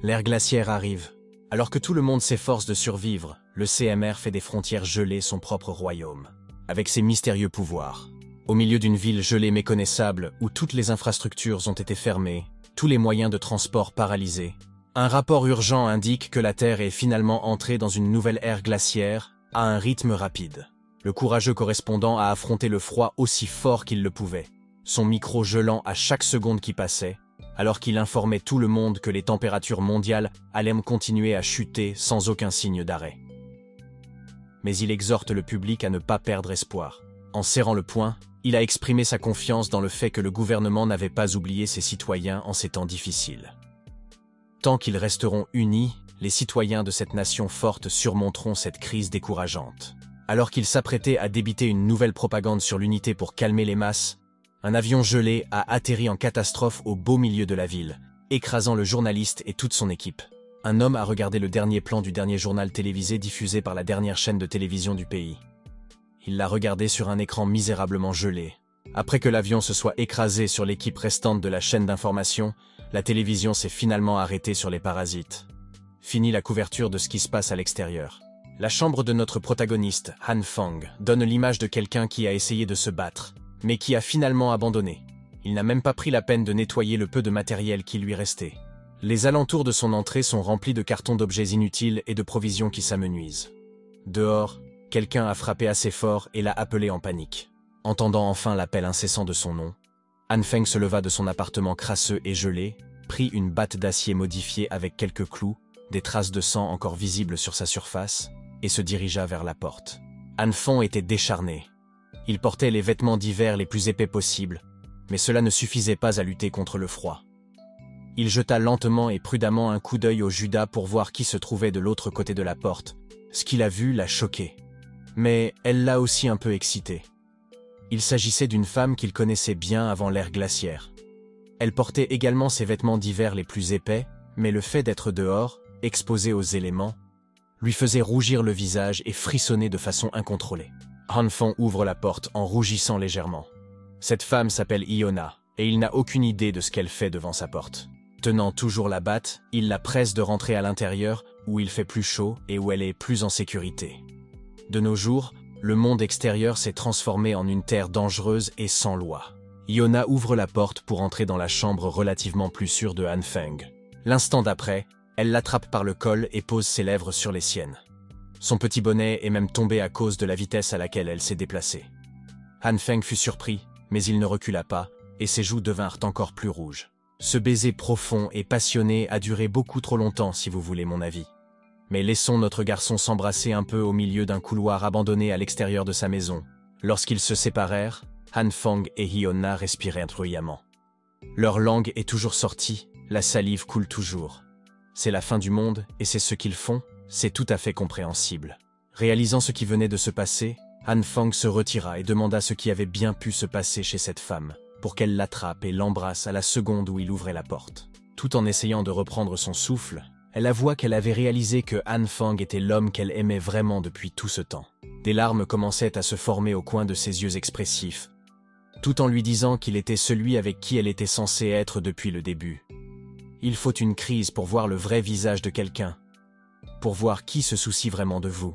L'ère glaciaire arrive. Alors que tout le monde s'efforce de survivre, le CMR fait des frontières gelées son propre royaume, avec ses mystérieux pouvoirs. Au milieu d'une ville gelée méconnaissable où toutes les infrastructures ont été fermées, tous les moyens de transport paralysés, un rapport urgent indique que la Terre est finalement entrée dans une nouvelle ère glaciaire à un rythme rapide. Le courageux correspondant a affronté le froid aussi fort qu'il le pouvait, son micro gelant à chaque seconde qui passait, alors qu'il informait tout le monde que les températures mondiales allaient continuer à chuter sans aucun signe d'arrêt. Mais il exhorte le public à ne pas perdre espoir. En serrant le poing, il a exprimé sa confiance dans le fait que le gouvernement n'avait pas oublié ses citoyens en ces temps difficiles. Tant qu'ils resteront unis, les citoyens de cette nation forte surmonteront cette crise décourageante. Alors qu'il s'apprêtait à débiter une nouvelle propagande sur l'unité pour calmer les masses, un avion gelé a atterri en catastrophe au beau milieu de la ville, écrasant le journaliste et toute son équipe. Un homme a regardé le dernier plan du dernier journal télévisé diffusé par la dernière chaîne de télévision du pays. Il l'a regardé sur un écran misérablement gelé. Après que l'avion se soit écrasé sur l'équipe restante de la chaîne d'information, la télévision s'est finalement arrêtée sur les parasites. Fini la couverture de ce qui se passe à l'extérieur. La chambre de notre protagoniste, Han Feng, donne l'image de quelqu'un qui a essayé de se battre, mais qui a finalement abandonné. Il n'a même pas pris la peine de nettoyer le peu de matériel qui lui restait. Les alentours de son entrée sont remplis de cartons d'objets inutiles et de provisions qui s'amenuisent. Dehors, quelqu'un a frappé assez fort et l'a appelé en panique. Entendant enfin l'appel incessant de son nom, Han Feng se leva de son appartement crasseux et gelé, prit une batte d'acier modifiée avec quelques clous, des traces de sang encore visibles sur sa surface, et se dirigea vers la porte. Han Feng était décharné. Il portait les vêtements d'hiver les plus épais possibles, mais cela ne suffisait pas à lutter contre le froid. Il jeta lentement et prudemment un coup d'œil au Judas pour voir qui se trouvait de l'autre côté de la porte. Ce qu'il a vu l'a choqué. Mais elle l'a aussi un peu excité. Il s'agissait d'une femme qu'il connaissait bien avant l'ère glaciaire. Elle portait également ses vêtements d'hiver les plus épais, mais le fait d'être dehors, exposée aux éléments, lui faisait rougir le visage et frissonner de façon incontrôlée. Han Feng ouvre la porte en rougissant légèrement. Cette femme s'appelle Iona, et il n'a aucune idée de ce qu'elle fait devant sa porte. Tenant toujours la batte, il la presse de rentrer à l'intérieur, où il fait plus chaud et où elle est plus en sécurité. De nos jours, le monde extérieur s'est transformé en une terre dangereuse et sans loi. Iona ouvre la porte pour entrer dans la chambre relativement plus sûre de Han Feng. L'instant d'après, elle l'attrape par le col et pose ses lèvres sur les siennes. Son petit bonnet est même tombé à cause de la vitesse à laquelle elle s'est déplacée. Han Feng fut surpris, mais il ne recula pas, et ses joues devinrent encore plus rouges. Ce baiser profond et passionné a duré beaucoup trop longtemps, si vous voulez mon avis. Mais laissons notre garçon s'embrasser un peu au milieu d'un couloir abandonné à l'extérieur de sa maison. Lorsqu'ils se séparèrent, Han Feng et Iona respirèrent bruyamment. Leur langue est toujours sortie, la salive coule toujours. C'est la fin du monde, et c'est ce qu'ils font. C'est tout à fait compréhensible. Réalisant ce qui venait de se passer, Han Feng se retira et demanda ce qui avait bien pu se passer chez cette femme, pour qu'elle l'attrape et l'embrasse à la seconde où il ouvrait la porte. Tout en essayant de reprendre son souffle, elle avoua qu'elle avait réalisé que Han Feng était l'homme qu'elle aimait vraiment depuis tout ce temps. Des larmes commençaient à se former au coin de ses yeux expressifs, tout en lui disant qu'il était celui avec qui elle était censée être depuis le début. Il faut une crise pour voir le vrai visage de quelqu'un, pour voir qui se soucie vraiment de vous,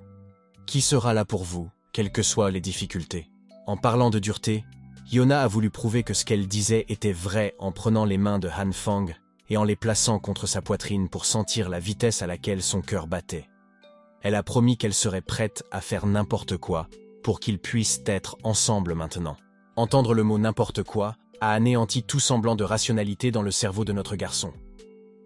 qui sera là pour vous, quelles que soient les difficultés. En parlant de dureté, Iona a voulu prouver que ce qu'elle disait était vrai en prenant les mains de Han Feng et en les plaçant contre sa poitrine pour sentir la vitesse à laquelle son cœur battait. Elle a promis qu'elle serait prête à faire n'importe quoi pour qu'ils puissent être ensemble maintenant. Entendre le mot « n'importe quoi » a anéanti tout semblant de rationalité dans le cerveau de notre garçon.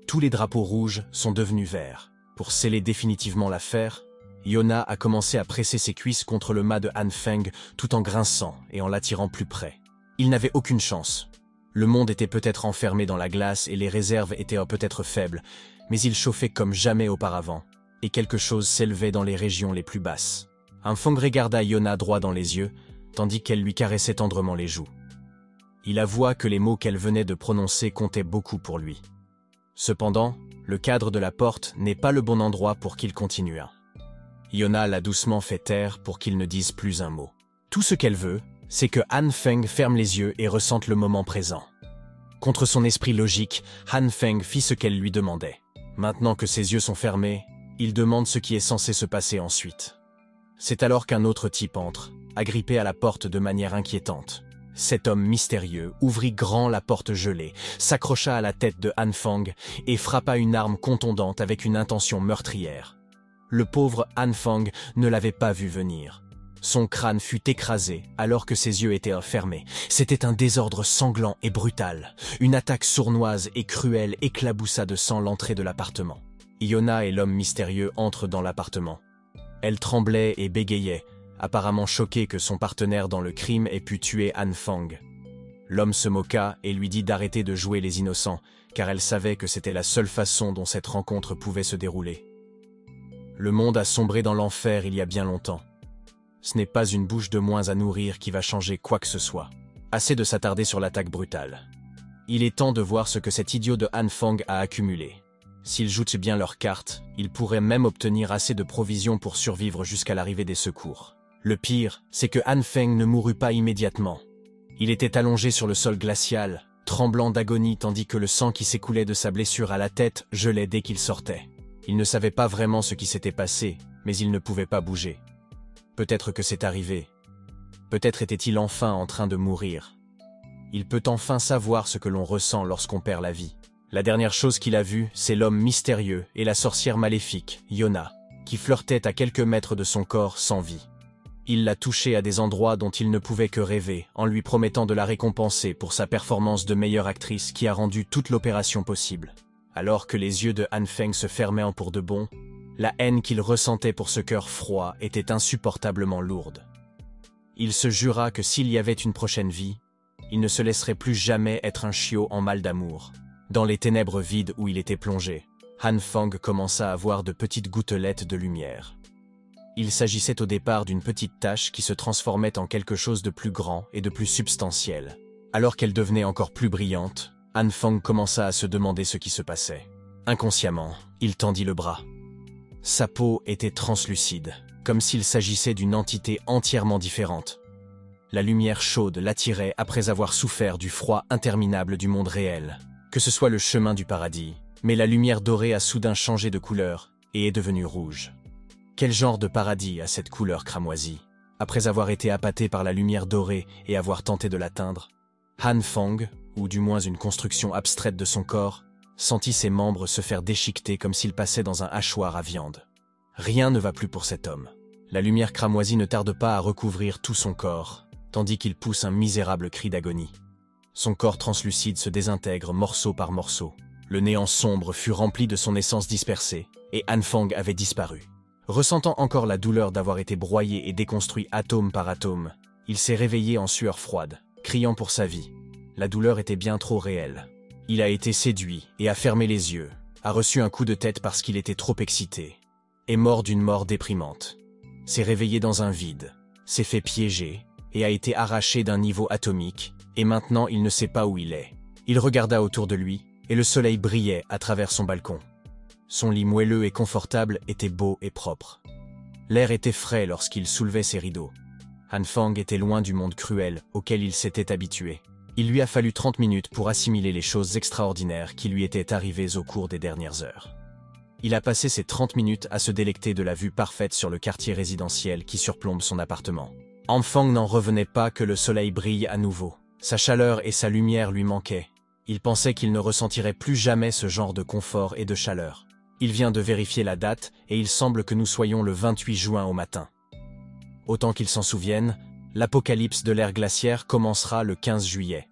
Tous les drapeaux rouges sont devenus verts. Pour sceller définitivement l'affaire, Iona a commencé à presser ses cuisses contre le mât de Han Feng tout en grinçant et en l'attirant plus près. Il n'avait aucune chance. Le monde était peut-être enfermé dans la glace et les réserves étaient peut-être faibles, mais il chauffait comme jamais auparavant, et quelque chose s'élevait dans les régions les plus basses. Han Feng regarda Iona droit dans les yeux, tandis qu'elle lui caressait tendrement les joues. Il avoua que les mots qu'elle venait de prononcer comptaient beaucoup pour lui. Cependant, le cadre de la porte n'est pas le bon endroit pour qu'il continuât. Iona l'a doucement fait taire pour qu'il ne dise plus un mot. Tout ce qu'elle veut, c'est que Han Feng ferme les yeux et ressente le moment présent. Contre son esprit logique, Han Feng fit ce qu'elle lui demandait. Maintenant que ses yeux sont fermés, il demande ce qui est censé se passer ensuite. C'est alors qu'un autre type entre, agrippé à la porte de manière inquiétante. Cet homme mystérieux ouvrit grand la porte gelée, s'accrocha à la tête de Han Fang et frappa une arme contondante avec une intention meurtrière. Le pauvre Han Fang ne l'avait pas vu venir. Son crâne fut écrasé alors que ses yeux étaient fermés. C'était un désordre sanglant et brutal. Une attaque sournoise et cruelle éclaboussa de sang l'entrée de l'appartement. Yona et l'homme mystérieux entrent dans l'appartement. Elle tremblait et bégayait, apparemment choquée que son partenaire dans le crime ait pu tuer Han Fang. L'homme se moqua et lui dit d'arrêter de jouer les innocents, car elle savait que c'était la seule façon dont cette rencontre pouvait se dérouler. Le monde a sombré dans l'enfer il y a bien longtemps. Ce n'est pas une bouche de moins à nourrir qui va changer quoi que ce soit. Assez de s'attarder sur l'attaque brutale. Il est temps de voir ce que cet idiot de Han Fang a accumulé. S'ils jouent bien leurs cartes, ils pourraient même obtenir assez de provisions pour survivre jusqu'à l'arrivée des secours. Le pire, c'est que Han Feng ne mourut pas immédiatement. Il était allongé sur le sol glacial, tremblant d'agonie tandis que le sang qui s'écoulait de sa blessure à la tête gelait dès qu'il sortait. Il ne savait pas vraiment ce qui s'était passé, mais il ne pouvait pas bouger. Peut-être que c'est arrivé. Peut-être était-il enfin en train de mourir. Il peut enfin savoir ce que l'on ressent lorsqu'on perd la vie. La dernière chose qu'il a vue, c'est l'homme mystérieux et la sorcière maléfique, Yona, qui flirtaient à quelques mètres de son corps sans vie. Il l'a touchée à des endroits dont il ne pouvait que rêver, en lui promettant de la récompenser pour sa performance de meilleure actrice qui a rendu toute l'opération possible. Alors que les yeux de Han Feng se fermaient en pour de bon, la haine qu'il ressentait pour ce cœur froid était insupportablement lourde. Il se jura que s'il y avait une prochaine vie, il ne se laisserait plus jamais être un chiot en mal d'amour. Dans les ténèbres vides où il était plongé, Han Fang commença à voir de petites gouttelettes de lumière. Il s'agissait au départ d'une petite tache qui se transformait en quelque chose de plus grand et de plus substantiel. Alors qu'elle devenait encore plus brillante, Han Fang commença à se demander ce qui se passait. Inconsciemment, il tendit le bras. Sa peau était translucide, comme s'il s'agissait d'une entité entièrement différente. La lumière chaude l'attirait après avoir souffert du froid interminable du monde réel. Que ce soit le chemin du paradis, mais la lumière dorée a soudain changé de couleur et est devenue rouge. Quel genre de paradis a cette couleur cramoisie? Après avoir été appâté par la lumière dorée et avoir tenté de l'atteindre, Han Fang, ou du moins une construction abstraite de son corps, sentit ses membres se faire déchiqueter comme s'il passait dans un hachoir à viande. Rien ne va plus pour cet homme. La lumière cramoisie ne tarde pas à recouvrir tout son corps, tandis qu'il pousse un misérable cri d'agonie. Son corps translucide se désintègre morceau par morceau. Le néant sombre fut rempli de son essence dispersée, et Han Fang avait disparu. Ressentant encore la douleur d'avoir été broyé et déconstruit atome par atome, il s'est réveillé en sueur froide, criant pour sa vie. La douleur était bien trop réelle. Il a été séduit et a fermé les yeux, a reçu un coup de tête parce qu'il était trop excité, est mort d'une mort déprimante, s'est réveillé dans un vide, s'est fait piéger et a été arraché d'un niveau atomique, et maintenant il ne sait pas où il est. Il regarda autour de lui, et le soleil brillait à travers son balcon. Son lit moelleux et confortable était beau et propre. L'air était frais lorsqu'il soulevait ses rideaux. Han Fang était loin du monde cruel auquel il s'était habitué. Il lui a fallu 30 minutes pour assimiler les choses extraordinaires qui lui étaient arrivées au cours des dernières heures. Il a passé ces 30 minutes à se délecter de la vue parfaite sur le quartier résidentiel qui surplombe son appartement. Han Fang n'en revenait pas que le soleil brille à nouveau. Sa chaleur et sa lumière lui manquaient. Il pensait qu'il ne ressentirait plus jamais ce genre de confort et de chaleur. Il vient de vérifier la date et il semble que nous soyons le 28 juin au matin. Autant qu'il s'en souvienne, l'apocalypse de l'ère glaciaire commencera le 15 juillet.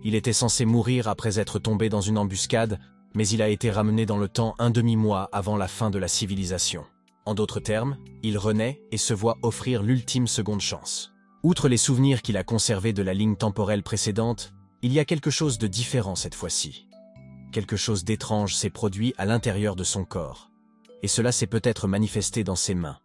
Il était censé mourir après être tombé dans une embuscade, mais il a été ramené dans le temps un demi-mois avant la fin de la civilisation. En d'autres termes, il renaît et se voit offrir l'ultime seconde chance. Outre les souvenirs qu'il a conservés de la ligne temporelle précédente, il y a quelque chose de différent cette fois-ci. Quelque chose d'étrange s'est produit à l'intérieur de son corps, et cela s'est peut-être manifesté dans ses mains.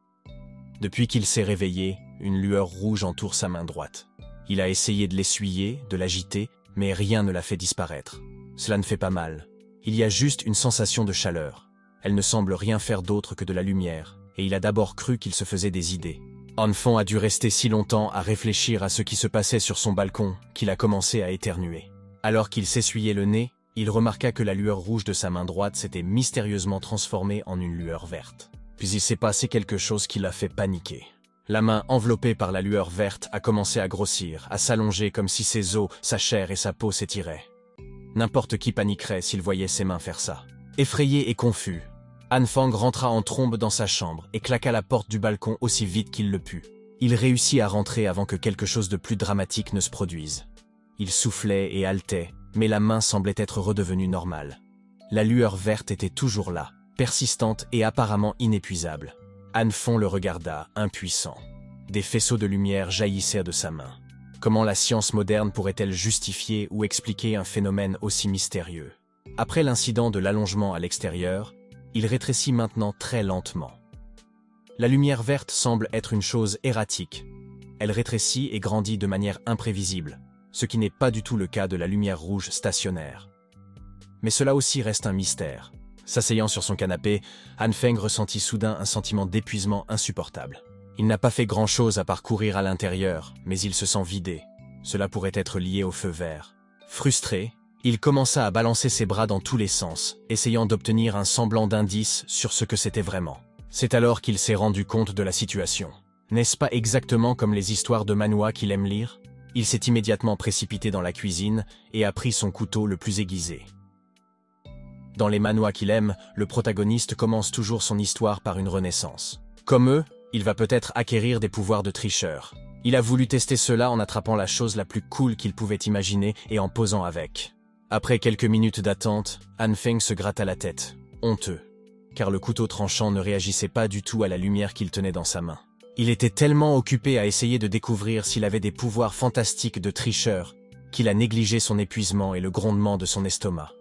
Depuis qu'il s'est réveillé, une lueur rouge entoure sa main droite. Il a essayé de l'essuyer, de l'agiter, mais rien ne l'a fait disparaître. Cela ne fait pas mal. Il y a juste une sensation de chaleur. Elle ne semble rien faire d'autre que de la lumière, et il a d'abord cru qu'il se faisait des idées. Han Fang a dû rester si longtemps à réfléchir à ce qui se passait sur son balcon qu'il a commencé à éternuer. Alors qu'il s'essuyait le nez, Il remarqua que la lueur rouge de sa main droite s'était mystérieusement transformée en une lueur verte. Puis il s'est passé quelque chose qui l'a fait paniquer. La main enveloppée par la lueur verte a commencé à grossir, à s'allonger comme si ses os, sa chair et sa peau s'étiraient. N'importe qui paniquerait s'il voyait ses mains faire ça. Effrayé et confus, Han Feng rentra en trombe dans sa chambre et claqua la porte du balcon aussi vite qu'il le put. Il réussit à rentrer avant que quelque chose de plus dramatique ne se produise. Il soufflait et haletait, mais la main semblait être redevenue normale. La lueur verte était toujours là, persistante et apparemment inépuisable. Han Feng le regarda, impuissant. Des faisceaux de lumière jaillissèrent de sa main. Comment la science moderne pourrait-elle justifier ou expliquer un phénomène aussi mystérieux? Après l'incident de l'allongement à l'extérieur, il rétrécit maintenant très lentement. La lumière verte semble être une chose erratique. Elle rétrécit et grandit de manière imprévisible, ce qui n'est pas du tout le cas de la lumière rouge stationnaire. Mais cela aussi reste un mystère. S'asseyant sur son canapé, Han Feng ressentit soudain un sentiment d'épuisement insupportable. Il n'a pas fait grand-chose à part courir à l'intérieur, mais il se sent vidé. Cela pourrait être lié au feu vert. Frustré, il commença à balancer ses bras dans tous les sens, essayant d'obtenir un semblant d'indice sur ce que c'était vraiment. C'est alors qu'il s'est rendu compte de la situation. N'est-ce pas exactement comme les histoires de manhwa qu'il aime lire? Il s'est immédiatement précipité dans la cuisine et a pris son couteau le plus aiguisé. Dans les manhwas qu'il aime, le protagoniste commence toujours son histoire par une renaissance. Comme eux, il va peut-être acquérir des pouvoirs de tricheur. Il a voulu tester cela en attrapant la chose la plus cool qu'il pouvait imaginer et en posant avec. Après quelques minutes d'attente, Han Feng se gratta la tête, honteux, car le couteau tranchant ne réagissait pas du tout à la lumière qu'il tenait dans sa main. Il était tellement occupé à essayer de découvrir s'il avait des pouvoirs fantastiques de tricheur qu'il a négligé son épuisement et le grondement de son estomac.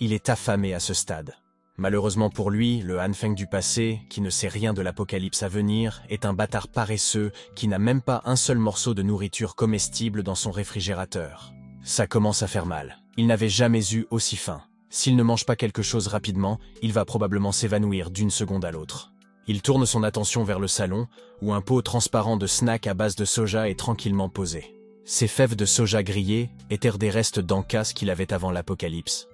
Il est affamé à ce stade. Malheureusement pour lui, le Han Feng du passé, qui ne sait rien de l'apocalypse à venir, est un bâtard paresseux qui n'a même pas un seul morceau de nourriture comestible dans son réfrigérateur. Ça commence à faire mal. Il n'avait jamais eu aussi faim. S'il ne mange pas quelque chose rapidement, il va probablement s'évanouir d'une seconde à l'autre. Il tourne son attention vers le salon, où un pot transparent de snack à base de soja est tranquillement posé. Ces fèves de soja grillées étaient des restes d'encas qu'il avait avant l'apocalypse.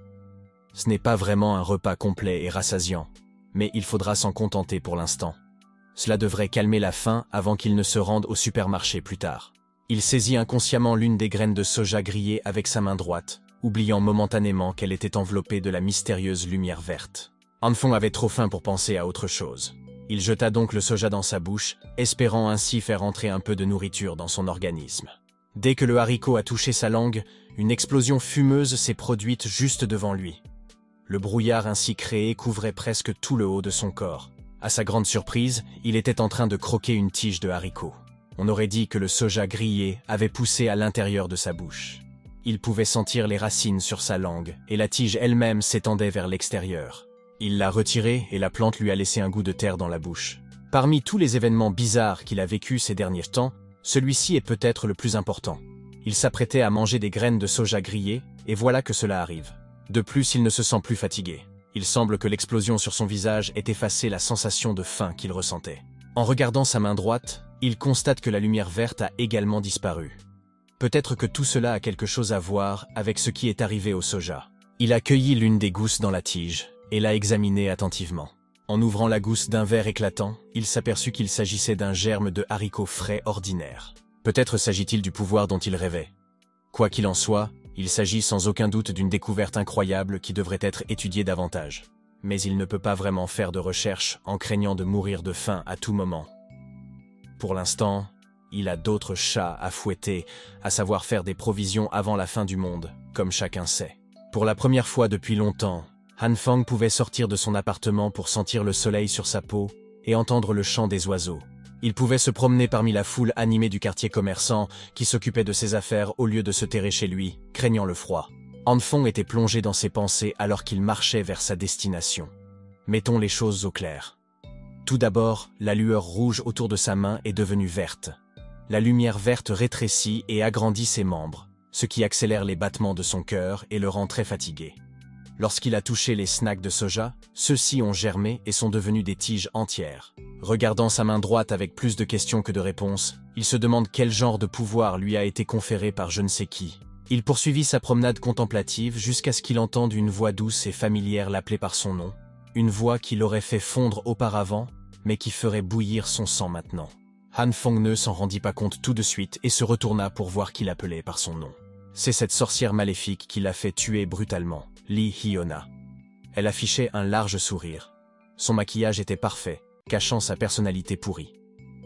Ce n'est pas vraiment un repas complet et rassasiant, mais il faudra s'en contenter pour l'instant. Cela devrait calmer la faim avant qu'il ne se rende au supermarché plus tard. Il saisit inconsciemment l'une des graines de soja grillées avec sa main droite, oubliant momentanément qu'elle était enveloppée de la mystérieuse lumière verte. Han Feng avait trop faim pour penser à autre chose. Il jeta donc le soja dans sa bouche, espérant ainsi faire entrer un peu de nourriture dans son organisme. Dès que le haricot a touché sa langue, une explosion fumeuse s'est produite juste devant lui. Le brouillard ainsi créé couvrait presque tout le haut de son corps. À sa grande surprise, il était en train de croquer une tige de haricot. On aurait dit que le soja grillé avait poussé à l'intérieur de sa bouche. Il pouvait sentir les racines sur sa langue, et la tige elle-même s'étendait vers l'extérieur. Il l'a retirée et la plante lui a laissé un goût de terre dans la bouche. Parmi tous les événements bizarres qu'il a vécus ces derniers temps, celui-ci est peut-être le plus important. Il s'apprêtait à manger des graines de soja grillées, et voilà que cela arrive. De plus, il ne se sent plus fatigué. Il semble que l'explosion sur son visage ait effacé la sensation de faim qu'il ressentait. En regardant sa main droite, il constate que la lumière verte a également disparu. Peut-être que tout cela a quelque chose à voir avec ce qui est arrivé au soja. Il a cueilli l'une des gousses dans la tige et l'a examinée attentivement. En ouvrant la gousse d'un vert éclatant, il s'aperçut qu'il s'agissait d'un germe de haricot frais ordinaire. Peut-être s'agit-il du pouvoir dont il rêvait. Quoi qu'il en soit, il s'agit sans aucun doute d'une découverte incroyable qui devrait être étudiée davantage. Mais il ne peut pas vraiment faire de recherche en craignant de mourir de faim à tout moment. Pour l'instant, il a d'autres chats à fouetter, à savoir faire des provisions avant la fin du monde, comme chacun sait. Pour la première fois depuis longtemps, Han Feng pouvait sortir de son appartement pour sentir le soleil sur sa peau et entendre le chant des oiseaux. Il pouvait se promener parmi la foule animée du quartier commerçant qui s'occupait de ses affaires au lieu de se terrer chez lui, craignant le froid. Han Feng était plongé dans ses pensées alors qu'il marchait vers sa destination. Mettons les choses au clair. Tout d'abord, la lueur rouge autour de sa main est devenue verte. La lumière verte rétrécit et agrandit ses membres, ce qui accélère les battements de son cœur et le rend très fatigué. Lorsqu'il a touché les snacks de soja, ceux-ci ont germé et sont devenus des tiges entières. Regardant sa main droite avec plus de questions que de réponses, il se demande quel genre de pouvoir lui a été conféré par je ne sais qui. Il poursuivit sa promenade contemplative jusqu'à ce qu'il entende une voix douce et familière l'appeler par son nom, une voix qui l'aurait fait fondre auparavant, mais qui ferait bouillir son sang maintenant. Han Feng ne s'en rendit pas compte tout de suite et se retourna pour voir qui l'appelait par son nom. C'est cette sorcière maléfique qui l'a fait tuer brutalement, Lee Hyona. Elle affichait un large sourire. Son maquillage était parfait, cachant sa personnalité pourrie.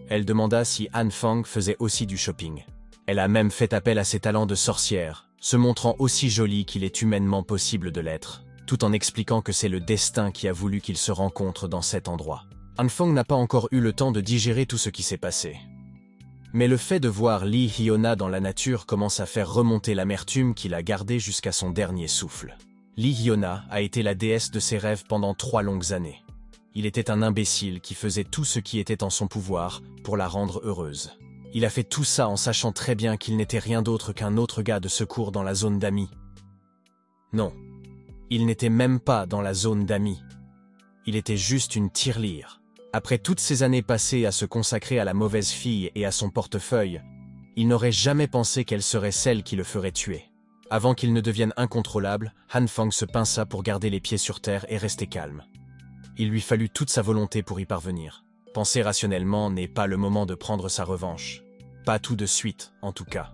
Elle demanda si Han Feng faisait aussi du shopping. Elle a même fait appel à ses talents de sorcière, se montrant aussi jolie qu'il est humainement possible de l'être, tout en expliquant que c'est le destin qui a voulu qu'ils se rencontrent dans cet endroit. Han Feng n'a pas encore eu le temps de digérer tout ce qui s'est passé. Mais le fait de voir Lee Hyona dans la nature commence à faire remonter l'amertume qu'il a gardée jusqu'à son dernier souffle. Lee Hyona a été la déesse de ses rêves pendant 3 longues années. Il était un imbécile qui faisait tout ce qui était en son pouvoir pour la rendre heureuse. Il a fait tout ça en sachant très bien qu'il n'était rien d'autre qu'un autre gars de secours dans la zone d'amis. Non, il n'était même pas dans la zone d'amis. Il était juste une tirelire. Après toutes ces années passées à se consacrer à la mauvaise fille et à son portefeuille, il n'aurait jamais pensé qu'elle serait celle qui le ferait tuer. Avant qu'il ne devienne incontrôlable, Han Feng se pinça pour garder les pieds sur terre et rester calme. Il lui fallut toute sa volonté pour y parvenir. Penser rationnellement n'est pas le moment de prendre sa revanche. Pas tout de suite, en tout cas.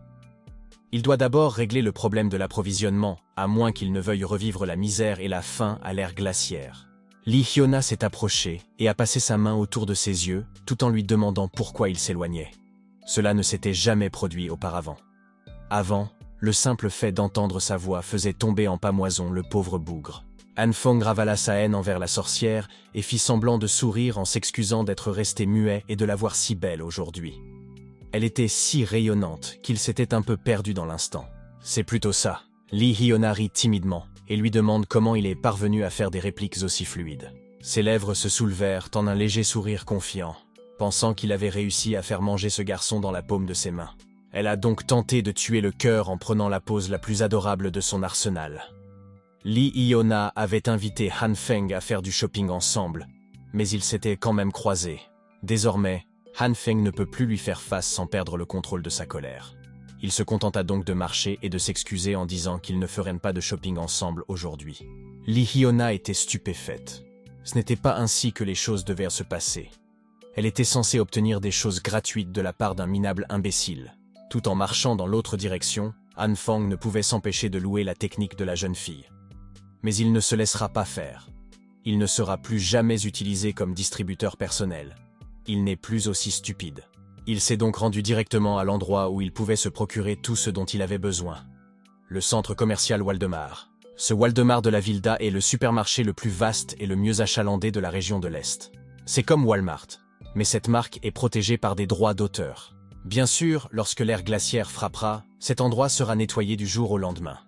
Il doit d'abord régler le problème de l'approvisionnement, à moins qu'il ne veuille revivre la misère et la faim à l'ère glaciaire. Lee Hyona s'est approché et a passé sa main autour de ses yeux, tout en lui demandant pourquoi il s'éloignait. Cela ne s'était jamais produit auparavant. Avant, le simple fait d'entendre sa voix faisait tomber en pâmoison le pauvre bougre. Han Feng ravala sa haine envers la sorcière et fit semblant de sourire en s'excusant d'être resté muet et de la voir si belle aujourd'hui. Elle était si rayonnante qu'il s'était un peu perdu dans l'instant. C'est plutôt ça. Lee Hyona rit timidement et lui demande comment il est parvenu à faire des répliques aussi fluides. Ses lèvres se soulevèrent en un léger sourire confiant, pensant qu'il avait réussi à faire manger ce garçon dans la paume de ses mains. Elle a donc tenté de tuer le cœur en prenant la pose la plus adorable de son arsenal. Lee Hyona avait invité Han Feng à faire du shopping ensemble, mais ils s'étaient quand même croisés. Désormais, Han Feng ne peut plus lui faire face sans perdre le contrôle de sa colère. Il se contenta donc de marcher et de s'excuser en disant qu'ils ne feraient pas de shopping ensemble aujourd'hui. Lee Hyona était stupéfaite. Ce n'était pas ainsi que les choses devaient se passer. Elle était censée obtenir des choses gratuites de la part d'un minable imbécile. Tout en marchant dans l'autre direction, Han Feng ne pouvait s'empêcher de louer la technique de la jeune fille. Mais il ne se laissera pas faire. Il ne sera plus jamais utilisé comme distributeur personnel. Il n'est plus aussi stupide. Il s'est donc rendu directement à l'endroit où il pouvait se procurer tout ce dont il avait besoin. Le centre commercial Waldemar. Ce Waldemar de la ville d'A est le supermarché le plus vaste et le mieux achalandé de la région de l'Est. C'est comme Walmart, mais cette marque est protégée par des droits d'auteur. Bien sûr, lorsque l'ère glaciaire frappera, cet endroit sera nettoyé du jour au lendemain.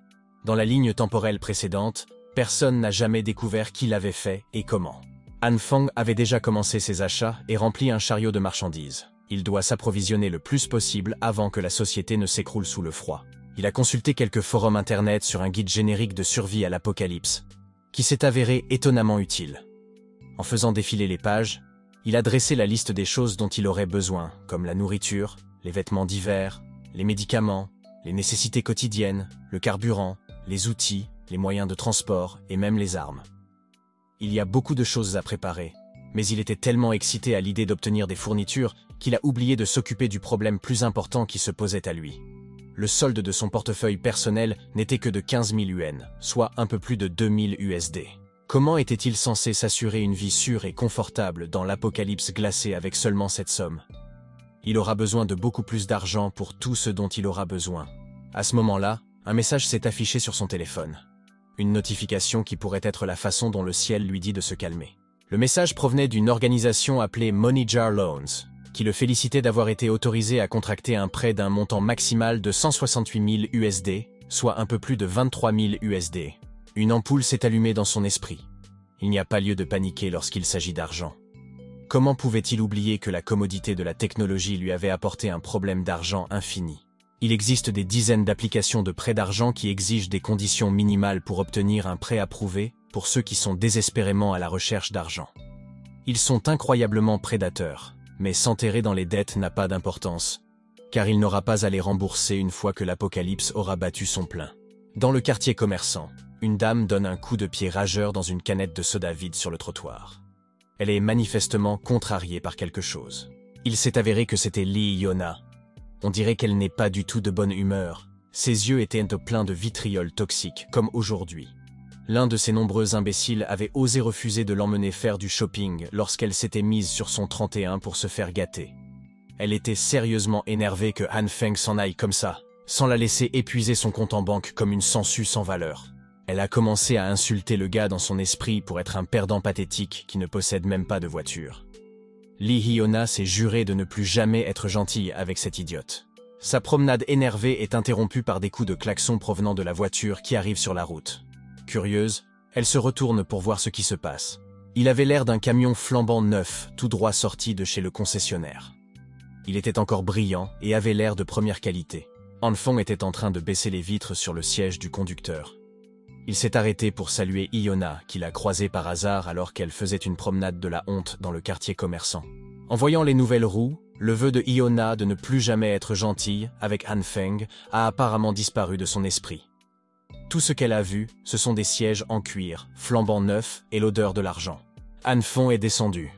Dans la ligne temporelle précédente, personne n'a jamais découvert qui l'avait fait et comment. Han Feng avait déjà commencé ses achats et rempli un chariot de marchandises. Il doit s'approvisionner le plus possible avant que la société ne s'écroule sous le froid. Il a consulté quelques forums internet sur un guide générique de survie à l'apocalypse, qui s'est avéré étonnamment utile. En faisant défiler les pages, il a dressé la liste des choses dont il aurait besoin, comme la nourriture, les vêtements d'hiver, les médicaments, les nécessités quotidiennes, le carburant, les outils, les moyens de transport et même les armes. Il y a beaucoup de choses à préparer, mais il était tellement excité à l'idée d'obtenir des fournitures qu'il a oublié de s'occuper du problème plus important qui se posait à lui. Le solde de son portefeuille personnel n'était que de 15 000 yuan, soit un peu plus de 2000 USD. Comment était-il censé s'assurer une vie sûre et confortable dans l'apocalypse glacée avec seulement cette somme? Il aura besoin de beaucoup plus d'argent pour tout ce dont il aura besoin. À ce moment-là, un message s'est affiché sur son téléphone. Une notification qui pourrait être la façon dont le ciel lui dit de se calmer. Le message provenait d'une organisation appelée Money Jar Loans, qui le félicitait d'avoir été autorisé à contracter un prêt d'un montant maximal de 168 000 USD, soit un peu plus de 23 000 USD. Une ampoule s'est allumée dans son esprit. Il n'y a pas lieu de paniquer lorsqu'il s'agit d'argent. Comment pouvait-il oublier que la commodité de la technologie lui avait apporté un problème d'argent infini? Il existe des dizaines d'applications de prêt d'argent qui exigent des conditions minimales pour obtenir un prêt approuvé pour ceux qui sont désespérément à la recherche d'argent. Ils sont incroyablement prédateurs, mais s'enterrer dans les dettes n'a pas d'importance. car il n'aura pas à les rembourser une fois que l'apocalypse aura battu son plein. Dans le quartier commerçant, une dame donne un coup de pied rageur dans une canette de soda vide sur le trottoir. Elle est manifestement contrariée par quelque chose. Il s'est avéré que c'était Lee Hyona. On dirait qu'elle n'est pas du tout de bonne humeur. Ses yeux étaient pleins de vitriol toxique, comme aujourd'hui. L'un de ces nombreux imbéciles avait osé refuser de l'emmener faire du shopping lorsqu'elle s'était mise sur son 31 pour se faire gâter. Elle était sérieusement énervée que Han Feng s'en aille comme ça, sans la laisser épuiser son compte en banque comme une sangsue sans valeur. Elle a commencé à insulter le gars dans son esprit pour être un perdant pathétique qui ne possède même pas de voiture. Lee Hyona s'est juré de ne plus jamais être gentille avec cette idiote. Sa promenade énervée est interrompue par des coups de klaxon provenant de la voiture qui arrive sur la route. Curieuse, elle se retourne pour voir ce qui se passe. Il avait l'air d'un camion flambant neuf, tout droit sorti de chez le concessionnaire. Il était encore brillant et avait l'air de première qualité. Han Feng était en train de baisser les vitres sur le siège du conducteur. Il s'est arrêté pour saluer Hyona, qu'il a croisée par hasard alors qu'elle faisait une promenade de la honte dans le quartier commerçant. En voyant les nouvelles roues, le vœu de Hyona de ne plus jamais être gentille avec Han Feng a apparemment disparu de son esprit. Tout ce qu'elle a vu, ce sont des sièges en cuir, flambant neufs et l'odeur de l'argent. Han Feng est descendu.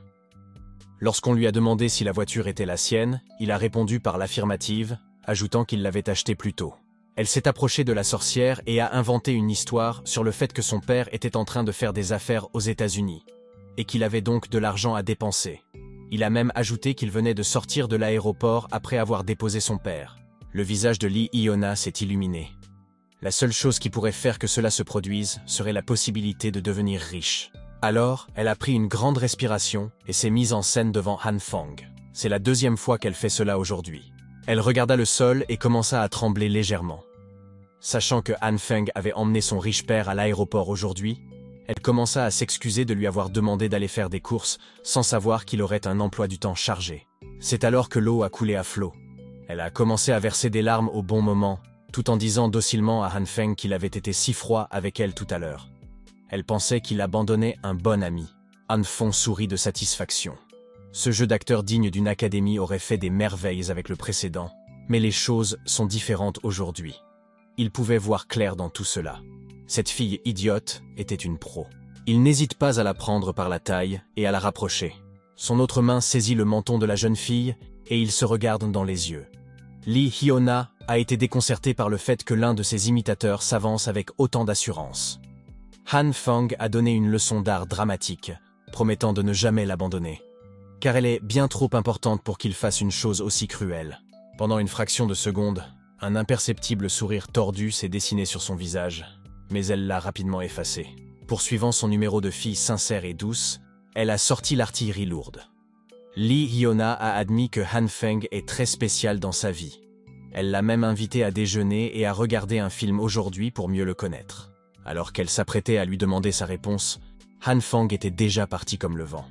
Lorsqu'on lui a demandé si la voiture était la sienne, il a répondu par l'affirmative, ajoutant qu'il l'avait achetée plus tôt. Elle s'est approchée de la sorcière et a inventé une histoire sur le fait que son père était en train de faire des affaires aux États-Unis, et qu'il avait donc de l'argent à dépenser. Il a même ajouté qu'il venait de sortir de l'aéroport après avoir déposé son père. Le visage de Lee Hyona s'est illuminé. La seule chose qui pourrait faire que cela se produise serait la possibilité de devenir riche. Alors, elle a pris une grande respiration et s'est mise en scène devant Han Feng. C'est la deuxième fois qu'elle fait cela aujourd'hui. Elle regarda le sol et commença à trembler légèrement. Sachant que Han Feng avait emmené son riche père à l'aéroport aujourd'hui, elle commença à s'excuser de lui avoir demandé d'aller faire des courses sans savoir qu'il aurait un emploi du temps chargé. C'est alors que l'eau a coulé à flot. Elle a commencé à verser des larmes au bon moment, tout en disant docilement à Han Feng qu'il avait été si froid avec elle tout à l'heure. Elle pensait qu'il abandonnait un bon ami. Han Feng sourit de satisfaction. Ce jeu d'acteur digne d'une académie aurait fait des merveilles avec le précédent, mais les choses sont différentes aujourd'hui. Il pouvait voir clair dans tout cela. Cette fille idiote était une pro. Il n'hésite pas à la prendre par la taille et à la rapprocher. Son autre main saisit le menton de la jeune fille et ils se regardent dans les yeux. Lee Hyona a été déconcerté par le fait que l'un de ses imitateurs s'avance avec autant d'assurance. Han Feng a donné une leçon d'art dramatique, promettant de ne jamais l'abandonner. Car elle est bien trop importante pour qu'il fasse une chose aussi cruelle. Pendant une fraction de seconde, un imperceptible sourire tordu s'est dessiné sur son visage, mais elle l'a rapidement effacé. Poursuivant son numéro de fille sincère et douce, elle a sorti l'artillerie lourde. Lee Hyona a admis que Han Feng est très spécial dans sa vie. Elle l'a même invité à déjeuner et à regarder un film aujourd'hui pour mieux le connaître. Alors qu'elle s'apprêtait à lui demander sa réponse, Han Feng était déjà parti comme le vent.